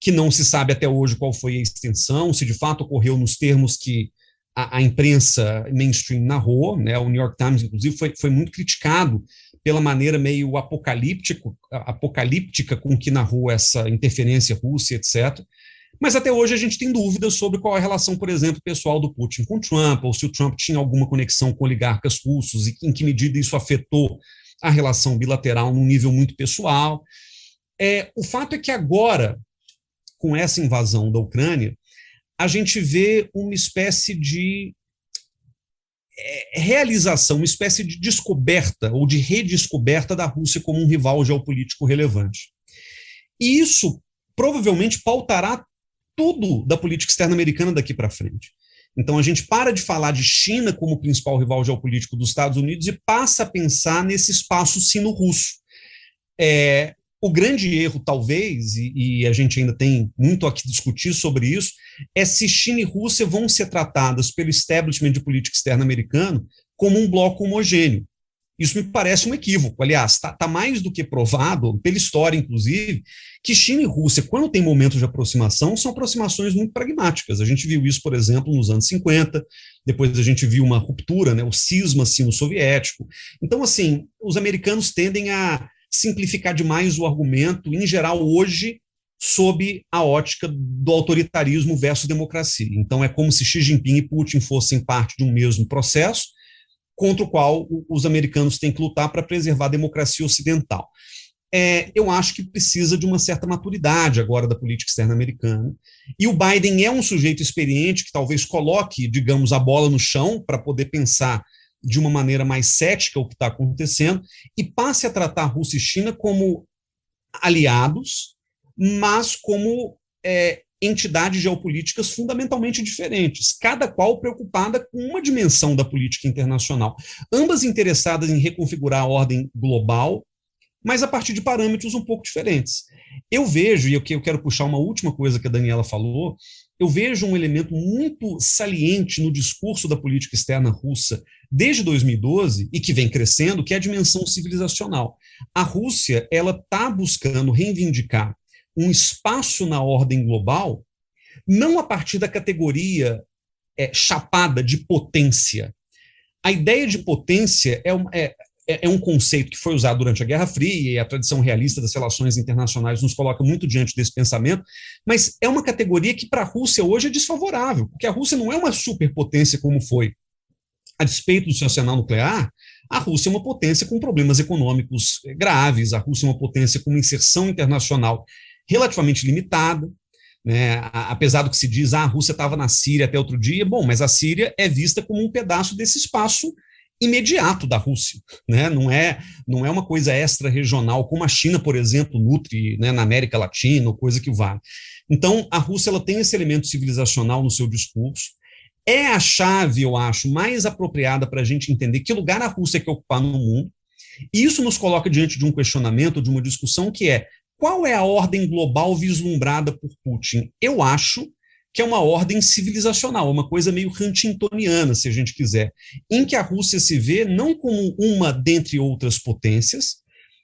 que não se sabe até hoje qual foi a extensão, se de fato ocorreu nos termos que a imprensa mainstream narrou, né? O New York Times, inclusive, foi muito criticado pela maneira meio apocalíptica com que narrou essa interferência russa, etc. Mas até hoje a gente tem dúvidas sobre qual é a relação, por exemplo, pessoal do Putin com Trump, ou se o Trump tinha alguma conexão com oligarcas russos e em que medida isso afetou a relação bilateral num nível muito pessoal. O fato é que agora, com essa invasão da Ucrânia, a gente vê uma espécie de realização, uma espécie de descoberta ou de redescoberta da Rússia como um rival geopolítico relevante. E isso provavelmente pautará tudo da política externa americana daqui para frente. Então a gente para de falar de China como principal rival geopolítico dos Estados Unidos e passa a pensar nesse espaço sino-russo. O grande erro, talvez, e a gente ainda tem muito a que discutir sobre isso, é se China e Rússia vão ser tratadas pelo establishment de política externa americano como um bloco homogêneo. Isso me parece um equívoco. Aliás, está mais do que provado, pela história, inclusive, que China e Rússia, quando tem momentos de aproximação, são aproximações muito pragmáticas. A gente viu isso, por exemplo, nos anos 50, depois a gente viu uma ruptura, né, o cisma sino-soviético. Então, assim, os americanos tendem a simplificar demais o argumento, em geral, hoje, sob a ótica do autoritarismo versus democracia. Então, é como se Xi Jinping e Putin fossem parte de um mesmo processo, contra o qual os americanos têm que lutar para preservar a democracia ocidental. Eu acho que precisa de uma certa maturidade agora da política externa americana, e o Biden é um sujeito experiente que talvez coloque, digamos, a bola no chão para poder pensar de uma maneira mais cética o que está acontecendo, e passe a tratar a Rússia e China como aliados, mas como entidades geopolíticas fundamentalmente diferentes, cada qual preocupada com uma dimensão da política internacional, ambas interessadas em reconfigurar a ordem global, mas a partir de parâmetros um pouco diferentes. Eu vejo, e eu quero puxar uma última coisa que a Daniela falou, eu vejo um elemento muito saliente no discurso da política externa russa desde 2012, e que vem crescendo, que é a dimensão civilizacional. A Rússia está buscando reivindicar um espaço na ordem global, não a partir da categoria chapada de potência. A ideia de potência é um conceito que foi usado durante a Guerra Fria, e a tradição realista das relações internacionais nos coloca muito diante desse pensamento, mas é uma categoria que para a Rússia hoje é desfavorável, porque a Rússia não é uma superpotência como foi. A despeito do seu arsenal nuclear, a Rússia é uma potência com problemas econômicos graves, a Rússia é uma potência com uma inserção internacional relativamente limitada, né? Apesar do que se diz, a Rússia estava na Síria até outro dia, bom, mas a Síria é vista como um pedaço desse espaço imediato da Rússia, né? Não é uma coisa extra-regional, como a China, por exemplo, nutre, né, na América Latina, ou coisa que vale. Então, a Rússia ela tem esse elemento civilizacional no seu discurso, é a chave, eu acho, mais apropriada para a gente entender que lugar a Rússia quer ocupar no mundo, e isso nos coloca diante de um questionamento, de uma discussão que é: qual é a ordem global vislumbrada por Putin? Eu acho que é uma ordem civilizacional, uma coisa meio huntingtoniana, se a gente quiser, em que a Rússia se vê não como uma dentre outras potências,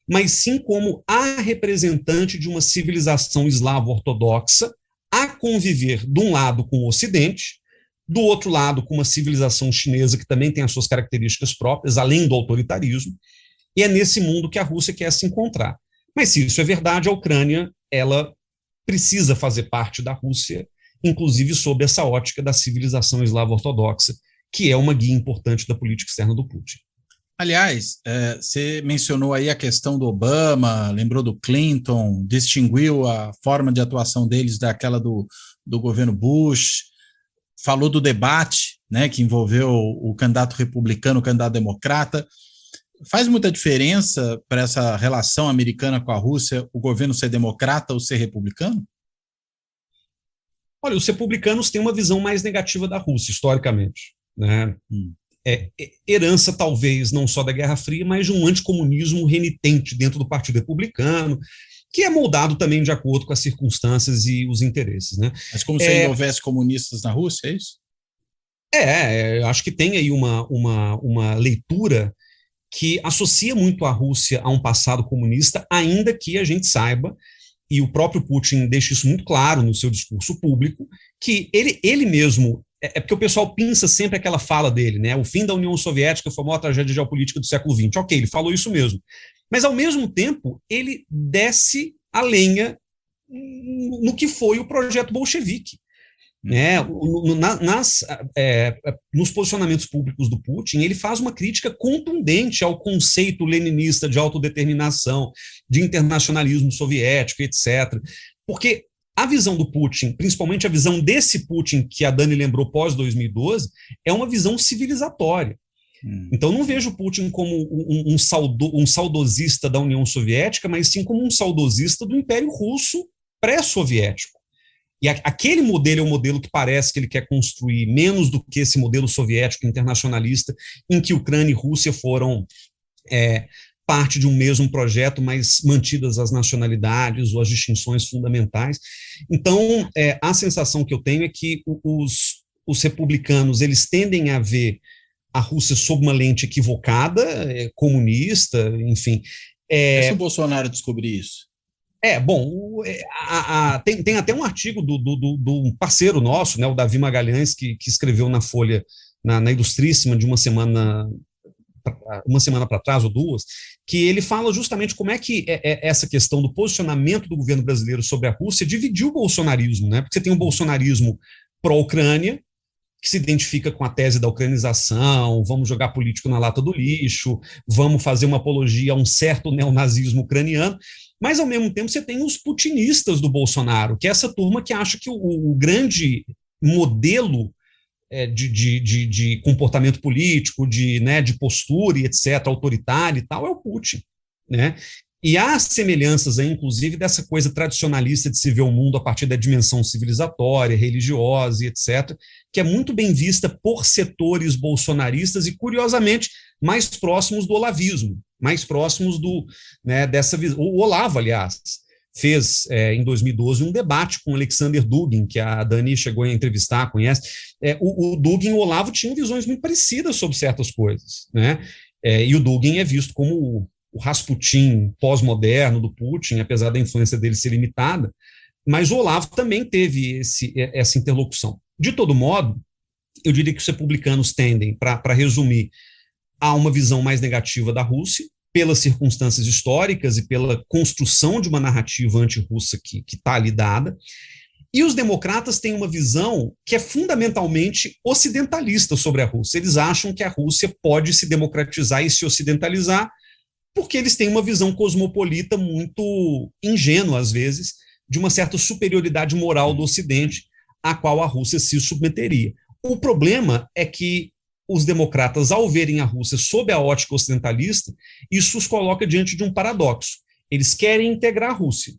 mas sim como a representante de uma civilização eslavo-ortodoxa a conviver, de um lado, com o Ocidente, do outro lado, com uma civilização chinesa que também tem as suas características próprias, além do autoritarismo, e é nesse mundo que a Rússia quer se encontrar. Mas se isso é verdade, a Ucrânia ela precisa fazer parte da Rússia, inclusive sob essa ótica da civilização eslavo-ortodoxa, que é uma guia importante da política externa do Putin. Aliás, você mencionou aí a questão do Obama, lembrou do Clinton, distinguiu a forma de atuação deles daquela do governo Bush. falou do debate, né, que envolveu o candidato republicano, o candidato democrata. Faz muita diferença para essa relação americana com a Rússia o governo ser democrata ou ser republicano? Olha, os republicanos têm uma visão mais negativa da Rússia, historicamente, né? Herança, talvez, não só da Guerra Fria, mas de um anticomunismo renitente dentro do Partido Republicano, que é moldado também de acordo com as circunstâncias e os interesses, né? Mas como se ainda houvesse comunistas na Rússia, é isso? Acho que tem aí uma leitura que associa muito a Rússia a um passado comunista, ainda que a gente saiba, e o próprio Putin deixa isso muito claro no seu discurso público, que ele mesmo, porque o pessoal pinça sempre aquela fala dele, né? O fim da União Soviética foi a maior tragédia geopolítica do século XX. Ok, ele falou isso mesmo. Mas, ao mesmo tempo, ele desce a lenha no que foi o projeto bolchevique. Né? Nos posicionamentos públicos do Putin, ele faz uma crítica contundente ao conceito leninista de autodeterminação, de internacionalismo soviético, etc. Porque a visão do Putin, principalmente a visão desse Putin que a Dani lembrou pós-2012, é uma visão civilizatória. Então, não vejo Putin como um saudosista da União Soviética, mas sim como um saudosista do Império Russo pré-soviético. E aquele modelo é um modelo que parece que ele quer construir menos do que esse modelo soviético internacionalista, em que Ucrânia e Rússia foram parte de um mesmo projeto, mas mantidas as nacionalidades ou as distinções fundamentais. Então, a sensação que eu tenho é que os republicanos eles tendem a ver a Rússia sob uma lente equivocada, comunista, enfim. Se o Bolsonaro descobrir isso? Tem até um artigo do parceiro nosso, né, o Davi Magalhães, que escreveu na Folha, na Ilustríssima, de uma semana para trás ou duas, que ele fala justamente como é que essa questão do posicionamento do governo brasileiro sobre a Rússia dividiu o bolsonarismo, né? Porque você tem um bolsonarismo pró-Ucrânia, que se identifica com a tese da ucranização, vamos jogar político na lata do lixo, vamos fazer uma apologia a um certo neonazismo ucraniano, mas, ao mesmo tempo, você tem os putinistas do Bolsonaro, que é essa turma que acha que o grande modelo de comportamento político, de postura e etc., autoritário e tal, é o Putin, né? E há semelhanças aí, inclusive, dessa coisa tradicionalista de se ver o mundo a partir da dimensão civilizatória, religiosa e etc., que é muito bem vista por setores bolsonaristas e, curiosamente, mais próximos do olavismo, mais próximos dessa visão. O Olavo, aliás, fez em 2012 um debate com Alexander Dugin, que a Dani chegou a entrevistar, conhece. O Dugin e o Olavo tinham visões muito parecidas sobre certas coisas, né? E o Dugin é visto como o Rasputin pós-moderno do Putin, apesar da influência dele ser limitada, mas o Olavo também teve essa interlocução. De todo modo, eu diria que os republicanos tendem, para resumir, a uma visão mais negativa da Rússia, pelas circunstâncias históricas e pela construção de uma narrativa anti-russa que está ali dada, e os democratas têm uma visão que é fundamentalmente ocidentalista sobre a Rússia. Eles acham que a Rússia pode se democratizar e se ocidentalizar, porque eles têm uma visão cosmopolita muito ingênua, às vezes, de uma certa superioridade moral do Ocidente, à qual a Rússia se submeteria. O problema é que os democratas, ao verem a Rússia sob a ótica ocidentalista, isso os coloca diante de um paradoxo. Eles querem integrar a Rússia,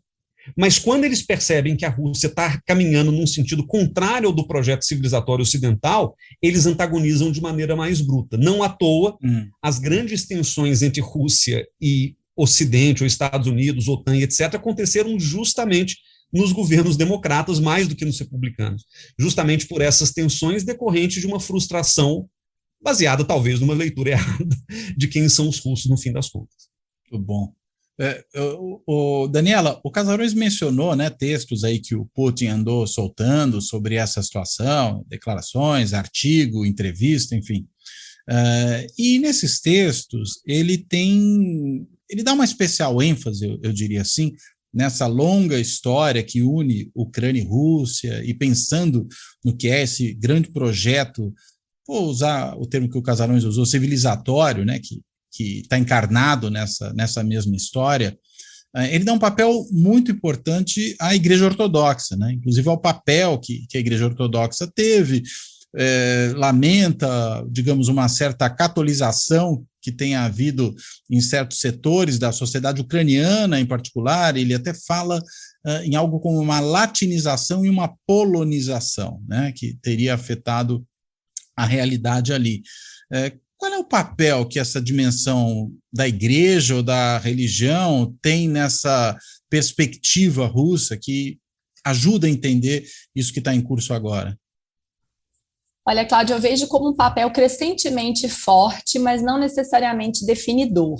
mas quando eles percebem que a Rússia está caminhando num sentido contrário ao do projeto civilizatório ocidental, eles antagonizam de maneira mais bruta. Não à toa, as grandes tensões entre Rússia e Ocidente, ou Estados Unidos, OTAN e etc., aconteceram justamente nos governos democratas, mais do que nos republicanos, justamente por essas tensões decorrentes de uma frustração baseada, talvez, numa leitura errada de quem são os russos, no fim das contas. Muito bom. Daniela, o Casarões mencionou, né, textos aí que o Putin andou soltando sobre essa situação, declarações, artigo, entrevista, enfim. E nesses textos, ele dá uma especial ênfase, eu diria assim, nessa longa história que une Ucrânia e Rússia, e pensando no que é esse grande projeto, vou usar o termo que o Casarões usou, civilizatório, né, que está encarnado nessa mesma história. Ele dá um papel muito importante à Igreja Ortodoxa, né? Inclusive ao papel que a Igreja Ortodoxa teve lamenta, digamos, uma certa catolização que tem havido em certos setores da sociedade ucraniana em particular. Ele até fala em algo como uma latinização e uma polonização, né, que teria afetado a realidade ali. Qual é o papel que essa dimensão da igreja ou da religião tem nessa perspectiva russa que ajuda a entender isso que está em curso agora? Olha, Cláudia, eu vejo como um papel crescentemente forte, mas não necessariamente definidor.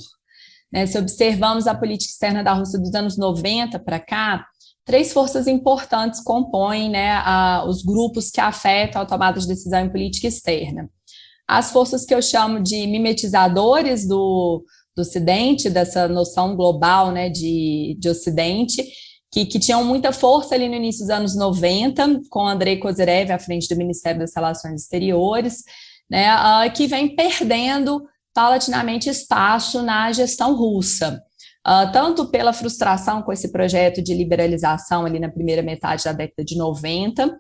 Né? Se observamos a política externa da Rússia dos anos 90 para cá, 3 forças importantes compõem, né, os grupos que afetam a tomada de decisão em política externa. As forças que eu chamo de mimetizadores do Ocidente, dessa noção global, né, de Ocidente, que tinham muita força ali no início dos anos 90, com Andrei Kozyrev à frente do Ministério das Relações Exteriores, né, que vem perdendo paulatinamente espaço na gestão russa, tanto pela frustração com esse projeto de liberalização ali na primeira metade da década de 90,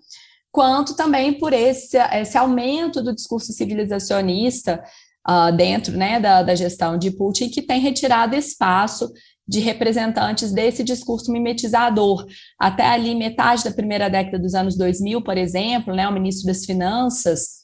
quanto também por esse aumento do discurso civilizacionista dentro, né, da gestão de Putin, que tem retirado espaço de representantes desse discurso mimetizador. Até ali, metade da primeira década dos anos 2000, por exemplo, né, o ministro das Finanças,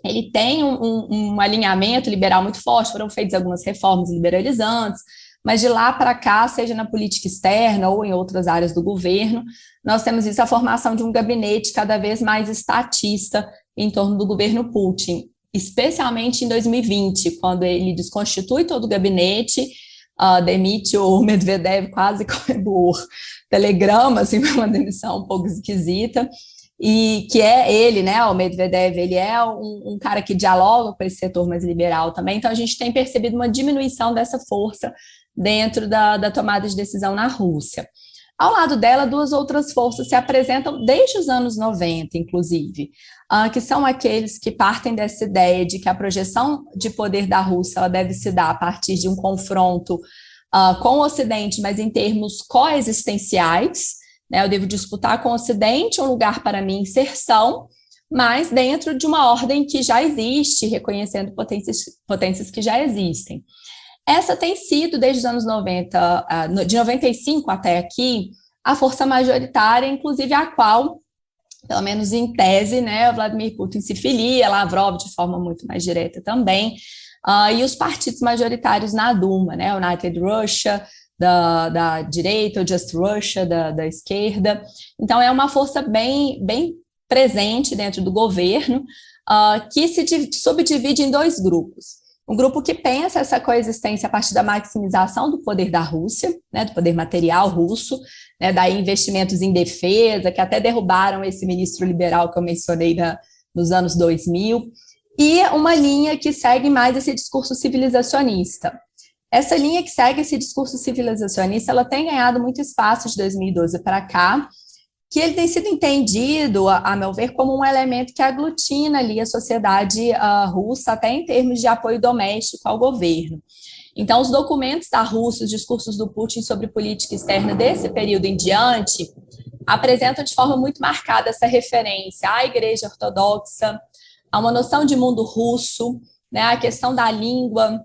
ele tem um alinhamento liberal muito forte, foram feitas algumas reformas liberalizantes, mas de lá para cá, seja na política externa ou em outras áreas do governo, nós temos visto a formação de um gabinete cada vez mais estatista em torno do governo Putin, especialmente em 2020, quando ele desconstitui todo o gabinete, demite o Medvedev quase por telegrama, assim, uma demissão um pouco esquisita, e que é ele, né, o Medvedev, ele é um cara que dialoga com esse setor mais liberal também, então a gente tem percebido uma diminuição dessa força dentro da tomada de decisão na Rússia. Ao lado dela, 2 outras forças se apresentam desde os anos 90, inclusive, que são aqueles que partem dessa ideia de que a projeção de poder da Rússia ela deve se dar a partir de um confronto com o Ocidente, mas em termos coexistenciais, né? Eu devo disputar com o Ocidente um lugar para minha inserção, mas dentro de uma ordem que já existe, reconhecendo potências que já existem. Essa tem sido, desde os anos 90, de 95 até aqui, a força majoritária, inclusive a qual, pelo menos em tese, né, Vladimir Putin se filia, Lavrov de forma muito mais direta também, e os partidos majoritários na Duma, né, United Russia, da direita, o Just Russia, da esquerda. Então, é uma força bem presente dentro do governo, que se subdivide em 2 grupos. Um grupo que pensa essa coexistência a partir da maximização do poder da Rússia, né, do poder material russo, né, daí investimentos em defesa, que até derrubaram esse ministro liberal que eu mencionei nos anos 2000, e uma linha que segue mais esse discurso civilizacionista. Essa linha que segue esse discurso civilizacionista, ela tem ganhado muito espaço de 2012 para cá, que ele tem sido entendido, a meu ver, como um elemento que aglutina ali a sociedade russa, até em termos de apoio doméstico ao governo. Então, os documentos da Rússia, os discursos do Putin sobre política externa desse período em diante, apresentam de forma muito marcada essa referência à Igreja Ortodoxa, a uma noção de mundo russo, né, a questão da língua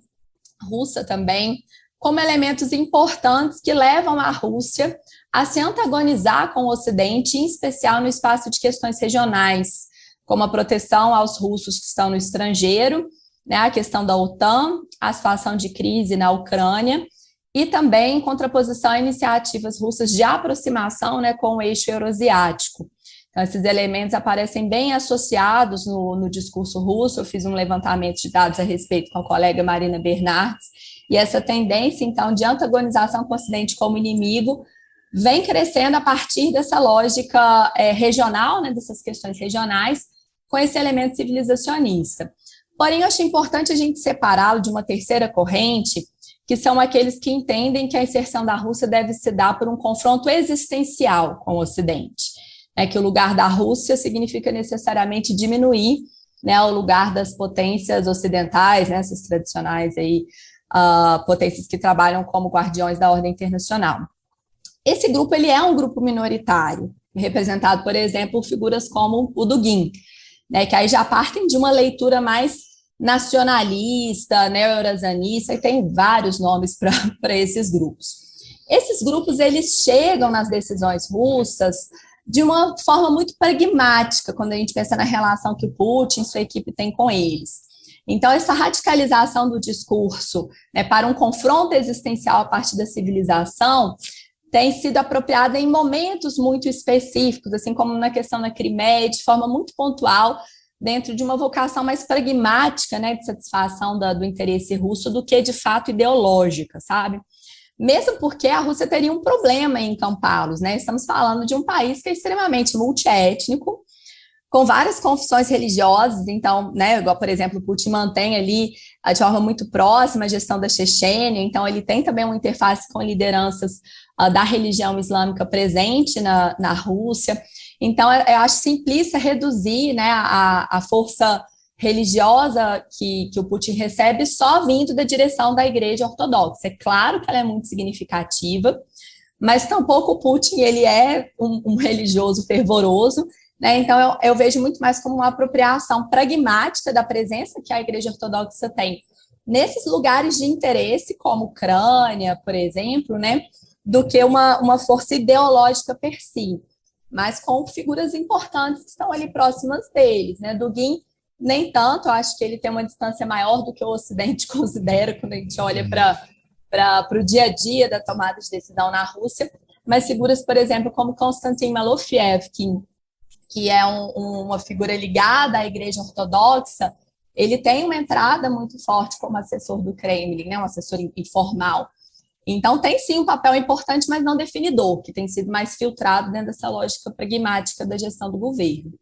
russa também, como elementos importantes que levam a Rússia a se antagonizar com o Ocidente, em especial no espaço de questões regionais, como a proteção aos russos que estão no estrangeiro, né, a questão da OTAN, a situação de crise na Ucrânia, e também em contraposição a iniciativas russas de aproximação, né, com o eixo euroasiático. Então, esses elementos aparecem bem associados no discurso russo. Eu fiz um levantamento de dados a respeito com a colega Marina Bernardes, e essa tendência, então, de antagonização com o Ocidente como inimigo vem crescendo a partir dessa lógica regional, né, dessas questões regionais, com esse elemento civilizacionista. Porém, eu acho importante a gente separá-lo de uma terceira corrente, que são aqueles que entendem que a inserção da Rússia deve se dar por um confronto existencial com o Ocidente. Que o lugar da Rússia significa necessariamente diminuir, né, o lugar das potências ocidentais, né, essas tradicionais aí, potências que trabalham como guardiões da ordem internacional. Esse grupo ele é um grupo minoritário, representado, por exemplo, por figuras como o Dugin, né, que aí já partem de uma leitura mais nacionalista, neo-eurasianista, e tem vários nomes para esses grupos. Esses grupos, eles chegam nas decisões russas de uma forma muito pragmática, quando a gente pensa na relação que o Putin e sua equipe têm com eles. Então, essa radicalização do discurso, né, para um confronto existencial a partir da civilização tem sido apropriada em momentos muito específicos, assim como na questão da Crimeia, de forma muito pontual, dentro de uma vocação mais pragmática, né, de satisfação do interesse russo do que, de fato, ideológica, sabe? Mesmo porque a Rússia teria um problema em encampá-los, né? Estamos falando de um país que é extremamente multiétnico, com várias confissões religiosas, então, né, igual, por exemplo, Putin mantém ali, de forma muito próxima, a gestão da Chechênia, então ele tem também uma interface com lideranças da religião islâmica presente na Rússia. Então, eu acho simplista reduzir, né, a força religiosa que o Putin recebe só vindo da direção da Igreja Ortodoxa. É claro que ela é muito significativa, mas tampouco o Putin ele é um religioso fervoroso, né? Então, eu vejo muito mais como uma apropriação pragmática da presença que a Igreja Ortodoxa tem nesses lugares de interesse, como Ucrânia, por exemplo, né, do que uma força ideológica per si, mas com figuras importantes que estão ali próximas deles, né? Dugin, nem tanto, eu acho que ele tem uma distância maior do que o Ocidente considera quando a gente olha para o dia a dia da tomada de decisão na Rússia, mas figuras, por exemplo, como Konstantin Malofeev, que é uma figura ligada à Igreja Ortodoxa, ele tem uma entrada muito forte como assessor do Kremlin, né, um assessor informal. Então, tem sim um papel importante, mas não definidor, que tem sido mais filtrado dentro dessa lógica pragmática da gestão do governo.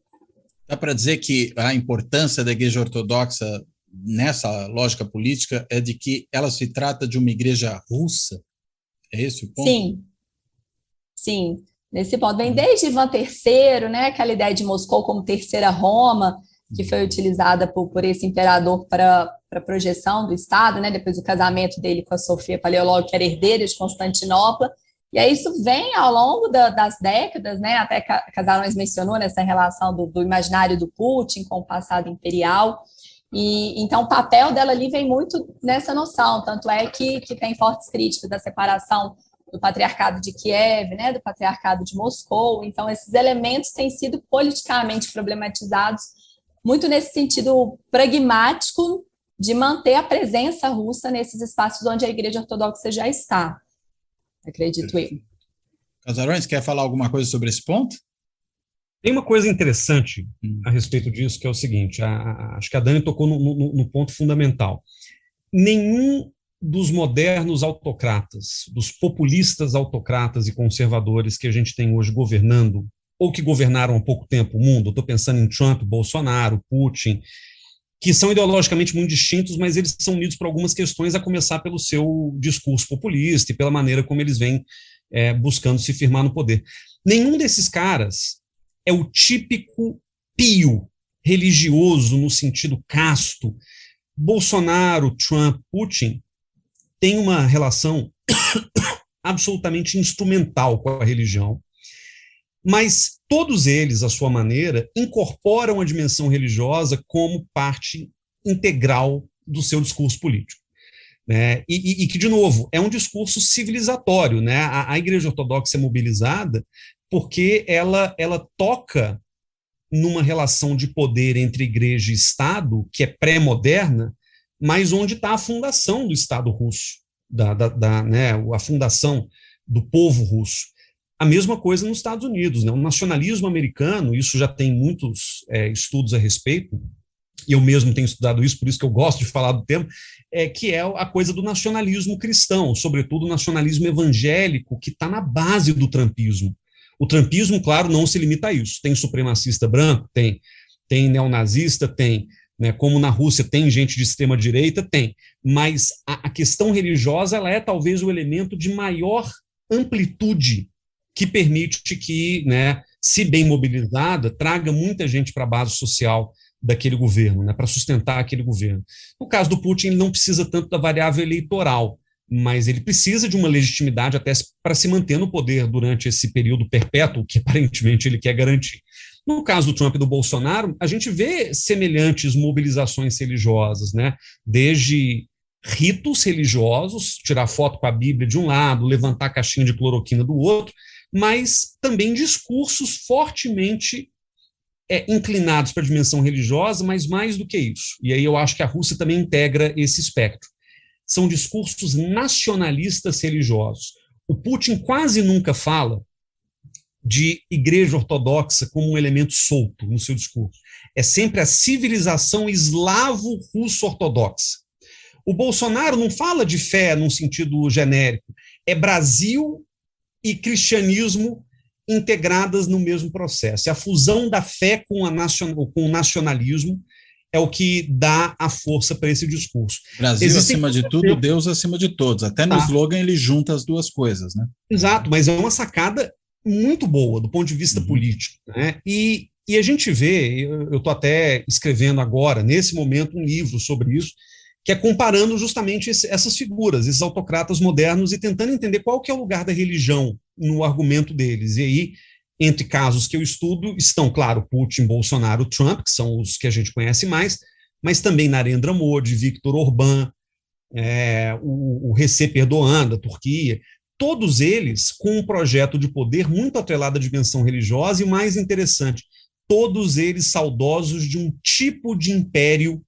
Dá para dizer que a importância da Igreja Ortodoxa nessa lógica política é de que ela se trata de uma igreja russa? É esse o ponto? Sim. Nesse ponto. Vem desde Ivan III, né, aquela ideia de Moscou como terceira Roma, que foi utilizada por esse imperador para projeção do Estado, né, depois do casamento dele com a Sofia Paleolog, que era herdeira de Constantinopla. E aí isso vem ao longo das décadas, né, até Casarões mencionou nessa relação do imaginário do Putin com o passado imperial, e então o papel dela ali vem muito nessa noção, tanto é que tem fortes críticas da separação do patriarcado de Kiev, né, do patriarcado de Moscou. Então esses elementos têm sido politicamente problematizados muito nesse sentido pragmático de manter a presença russa nesses espaços onde a Igreja Ortodoxa já está. Acredito eu. Casarões, quer falar alguma coisa sobre esse ponto? Tem uma coisa interessante a respeito disso, que é o seguinte, acho que a Dani tocou no ponto fundamental. Nenhum dos modernos autocratas, dos populistas autocratas e conservadores que a gente tem hoje governando, ou que governaram há pouco tempo o mundo, estou pensando em Trump, Bolsonaro, Putin, que são ideologicamente muito distintos, mas eles são unidos por algumas questões, a começar pelo seu discurso populista e pela maneira como eles vêm buscando se firmar no poder. Nenhum desses caras é o típico pio religioso no sentido casto. Bolsonaro, Trump, Putin têm uma relação absolutamente instrumental com a religião, mas todos eles, à sua maneira, incorporam a dimensão religiosa como parte integral do seu discurso político. Né? E que, de novo, é um discurso civilizatório. Né? A Igreja Ortodoxa é mobilizada porque ela toca numa relação de poder entre igreja e Estado, que é pré-moderna, mas onde está a fundação do Estado russo, né? A fundação do povo russo. A mesma coisa nos Estados Unidos, né? O nacionalismo americano, isso já tem muitos estudos a respeito, e eu mesmo tenho estudado isso, por isso que eu gosto de falar do tema, que é a coisa do nacionalismo cristão, sobretudo o nacionalismo evangélico, que está na base do trumpismo. O trumpismo, claro, não se limita a isso. Tem supremacista branco, tem neonazista, tem, né, como na Rússia tem gente de extrema-direita, tem, mas a questão religiosa ela é talvez o elemento de maior amplitude que permite que, né, se bem mobilizada, traga muita gente para a base social daquele governo, né, para sustentar aquele governo. No caso do Putin, ele não precisa tanto da variável eleitoral, mas ele precisa de uma legitimidade até para se manter no poder durante esse período perpétuo que aparentemente ele quer garantir. No caso do Trump e do Bolsonaro, a gente vê semelhantes mobilizações religiosas, né? Desde ritos religiosos, tirar foto com a Bíblia de um lado, levantar a caixinha de cloroquina do outro, mas também discursos fortemente inclinados para a dimensão religiosa, mas mais do que isso. E aí eu acho que a Rússia também integra esse espectro. São discursos nacionalistas religiosos. O Putin quase nunca fala de igreja ortodoxa como um elemento solto no seu discurso. É sempre a civilização eslavo-russo-ortodoxa. O Bolsonaro não fala de fé num sentido genérico, é Brasil e cristianismo integradas no mesmo processo. A fusão da fé com o nacionalismo é o que dá a força para esse discurso. Brasil acima de tudo, Deus acima de todos. Até no slogan ele junta as duas coisas, né? Exato, mas é uma sacada muito boa do ponto de vista político, né? E a gente vê, eu estou até escrevendo agora, nesse momento, um livro sobre isso, que é comparando justamente essas figuras, esses autocratas modernos, e tentando entender qual que é o lugar da religião no argumento deles. E aí, entre casos que eu estudo, estão, claro, Putin, Bolsonaro, Trump, que são os que a gente conhece mais, mas também Narendra Modi, Viktor Orbán, o Recep Erdogan, da Turquia, todos eles com um projeto de poder muito atrelado à dimensão religiosa, e o mais interessante, todos eles saudosos de um tipo de império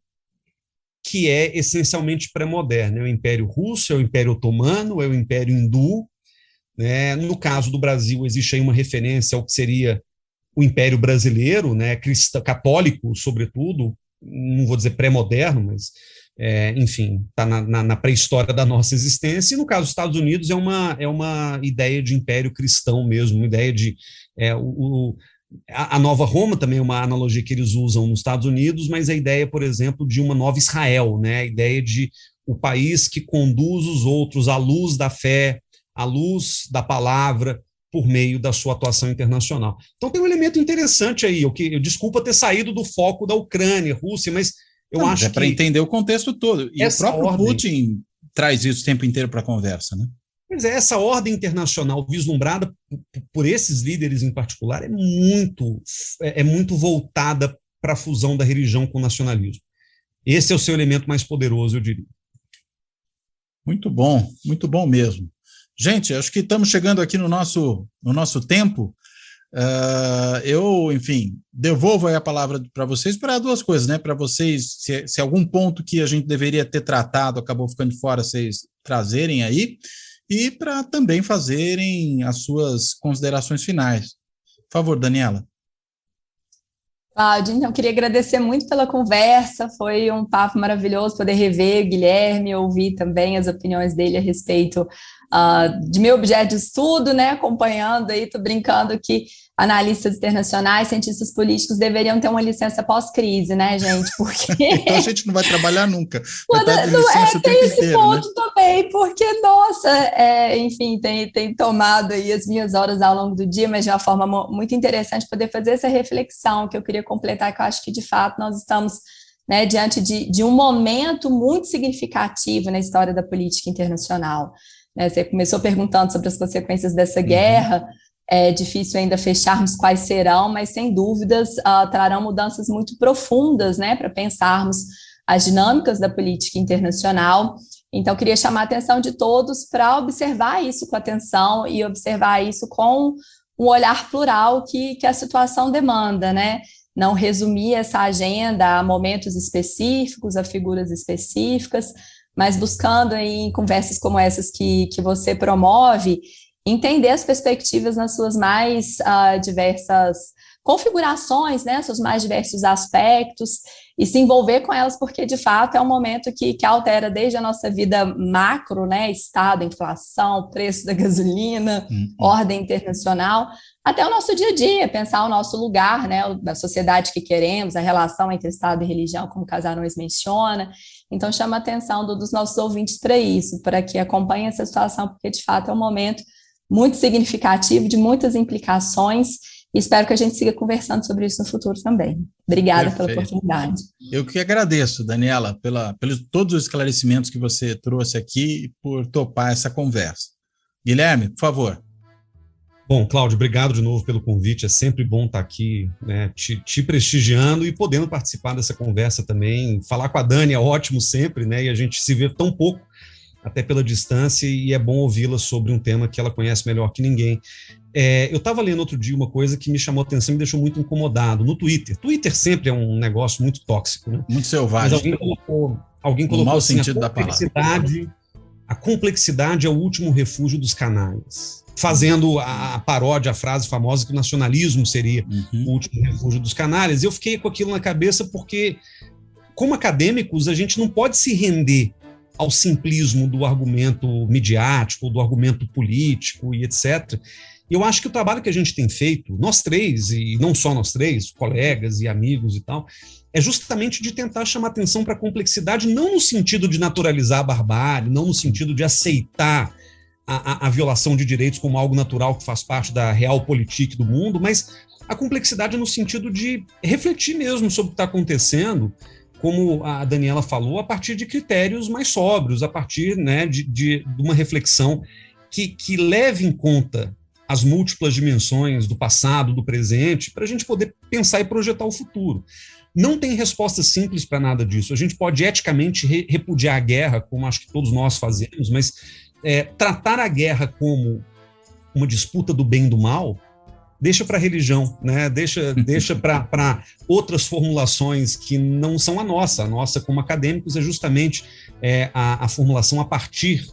que é essencialmente pré-moderno. É o Império Russo, é o Império Otomano, é o Império Hindu. Né? No caso do Brasil, existe aí uma referência ao que seria o Império Brasileiro, né? Católico, sobretudo, não vou dizer pré-moderno, mas, enfim, está na pré-história da nossa existência. E no caso dos Estados Unidos, é uma ideia de império cristão mesmo, uma ideia de... A Nova Roma também é uma analogia que eles usam nos Estados Unidos, mas a ideia, por exemplo, de uma nova Israel, né? A ideia de o país que conduz os outros à luz da fé, à luz da palavra, por meio da sua atuação internacional. Então tem um elemento interessante aí, eu desculpa ter saído do foco da Ucrânia, Rússia, mas eu acho que... para entender o contexto todo. E o próprio Putin traz isso o tempo inteiro para a conversa, né? Pois é, essa ordem internacional vislumbrada por esses líderes em particular é muito voltada para a fusão da religião com o nacionalismo. Esse é o seu elemento mais poderoso, eu diria. Muito bom mesmo. Gente, acho que estamos chegando aqui no nosso tempo. Eu, enfim, devolvo aí a palavra para vocês para duas coisas, né? Para vocês, se algum ponto que a gente deveria ter tratado acabou ficando de fora, vocês trazerem aí, e para também fazerem as suas considerações finais. Por favor, Daniela. Cláudio, então, queria agradecer muito pela conversa, foi um papo maravilhoso poder rever o Guilherme, ouvir também as opiniões dele a respeito de meu objeto de estudo, né, acompanhando aí, tô brincando que analistas internacionais, cientistas políticos deveriam ter uma licença pós-crise, né, gente, porque... Então a gente não vai trabalhar nunca, vai estar de licença o tempo esse inteiro, ponto, né? Também, porque, nossa, enfim, tem tomado aí as minhas horas ao longo do dia, mas de uma forma muito interessante poder fazer essa reflexão que eu queria completar, que eu acho que, de fato, nós estamos, né, diante de um momento muito significativo na história da política internacional. Você começou perguntando sobre as consequências dessa guerra, é difícil ainda fecharmos quais serão, mas sem dúvidas trarão mudanças muito profundas, né, para pensarmos as dinâmicas da política internacional. Então, queria chamar a atenção de todos para observar isso com atenção e observar isso com um olhar plural que a situação demanda, né? Não resumir essa agenda a momentos específicos, a figuras específicas, mas buscando aí, em conversas como essas que você promove, entender as perspectivas nas suas mais diversas configurações, né, seus mais diversos aspectos, e se envolver com elas, porque, de fato, é um momento que altera desde a nossa vida macro, né, Estado, inflação, preço da gasolina, ordem internacional, até o nosso dia a dia, pensar o nosso lugar, né, da sociedade que queremos, a relação entre Estado e religião, como Casarões menciona. Então, chama a atenção dos nossos ouvintes para isso, para que acompanhem essa situação, porque, de fato, é um momento muito significativo, de muitas implicações, e espero que a gente siga conversando sobre isso no futuro também. Obrigada pela oportunidade. Eu que agradeço, Daniela, pelos todos os esclarecimentos que você trouxe aqui e por topar essa conversa. Guilherme, por favor. Bom, Cláudio, obrigado de novo pelo convite. É sempre bom estar aqui, né, te prestigiando e podendo participar dessa conversa também. Falar com a Dani é ótimo sempre, né? E a gente se vê tão pouco, até pela distância, e é bom ouvi-la sobre um tema que ela conhece melhor que ninguém. Eu estava lendo outro dia uma coisa que me chamou a atenção e me deixou muito incomodado. No Twitter. Twitter sempre é um negócio muito tóxico, né? Muito selvagem. Mas alguém colocou mau assim, sentido da palavra. A complexidade é o último refúgio dos canalhas. Fazendo a paródia, a frase famosa que o nacionalismo seria o último refúgio dos canalhas. Eu fiquei com aquilo na cabeça porque, como acadêmicos, a gente não pode se render ao simplismo do argumento midiático, do argumento político e etc. Eu acho que o trabalho que a gente tem feito, nós três, e não só nós três, colegas e amigos e tal, é justamente de tentar chamar atenção para a complexidade, não no sentido de naturalizar a barbárie, não no sentido de aceitar a violação de direitos como algo natural que faz parte da realpolitik do mundo, mas a complexidade no sentido de refletir mesmo sobre o que está acontecendo, como a Daniela falou, a partir de critérios mais sóbrios, a partir, né, de uma reflexão que leve em conta as múltiplas dimensões do passado, do presente, para a gente poder pensar e projetar o futuro. Não tem resposta simples para nada disso. A gente pode eticamente repudiar a guerra, como acho que todos nós fazemos, mas tratar a guerra como uma disputa do bem e do mal, deixa para a religião, né? deixa para outras formulações que não são a nossa. A nossa, como acadêmicos, é justamente a formulação a partir,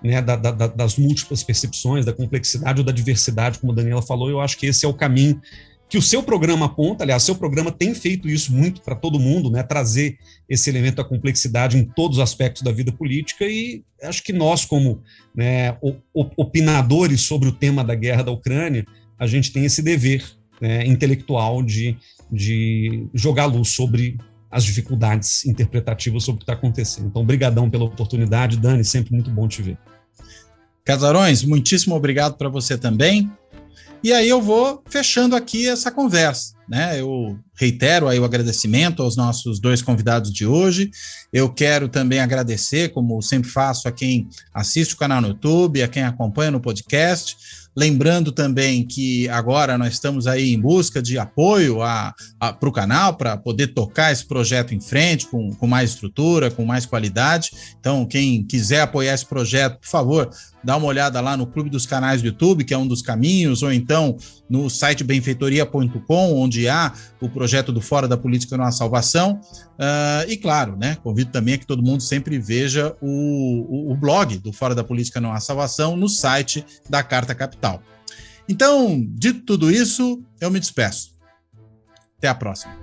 né, das múltiplas percepções, da complexidade ou da diversidade, como a Daniela falou. Eu acho que esse é o caminho que o seu programa aponta. Aliás, seu programa tem feito isso muito para todo mundo, né, trazer esse elemento da complexidade em todos os aspectos da vida política, e acho que nós, como, né, opinadores sobre o tema da guerra da Ucrânia, a gente tem esse dever, né, intelectual de jogar luz sobre as dificuldades interpretativas sobre o que está acontecendo. Então, brigadão pela oportunidade, Dani, sempre muito bom te ver. Casarões, muitíssimo obrigado para você também. E aí eu vou fechando aqui essa conversa, né? Eu reitero aí o agradecimento aos nossos dois convidados de hoje. Eu quero também agradecer, como sempre faço, a quem assiste o canal no YouTube, a quem acompanha no podcast. Lembrando também que agora nós estamos aí em busca de apoio para o canal, para poder tocar esse projeto em frente com mais estrutura, com mais qualidade. Então, quem quiser apoiar esse projeto, por favor, dá uma olhada lá no Clube dos Canais do YouTube, que é um dos caminhos, ou então no site benfeitoria.com, onde há o projeto do Fora da Política Não Há Salvação. E claro, né, convido também a que todo mundo sempre veja o blog do Fora da Política Não Há Salvação no site da Carta Capital. Então, dito tudo isso, eu me despeço. Até a próxima.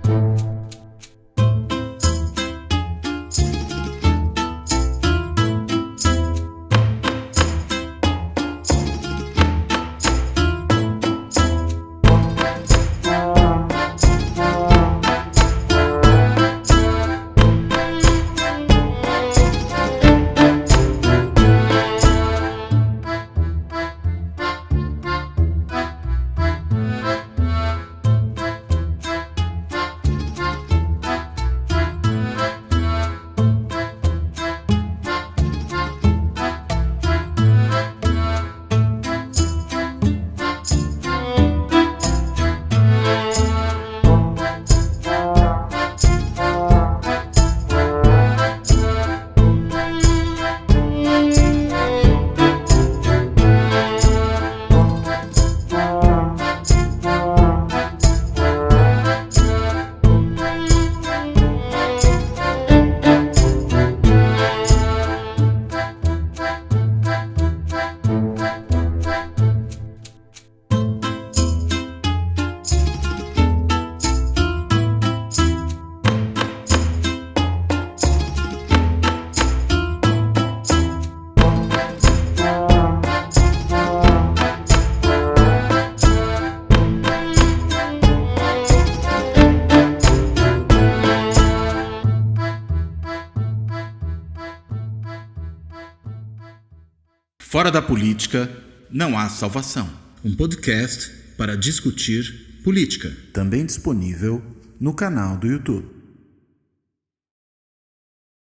Fora da Política Não Há Salvação. Um podcast para discutir política. Também disponível no canal do YouTube.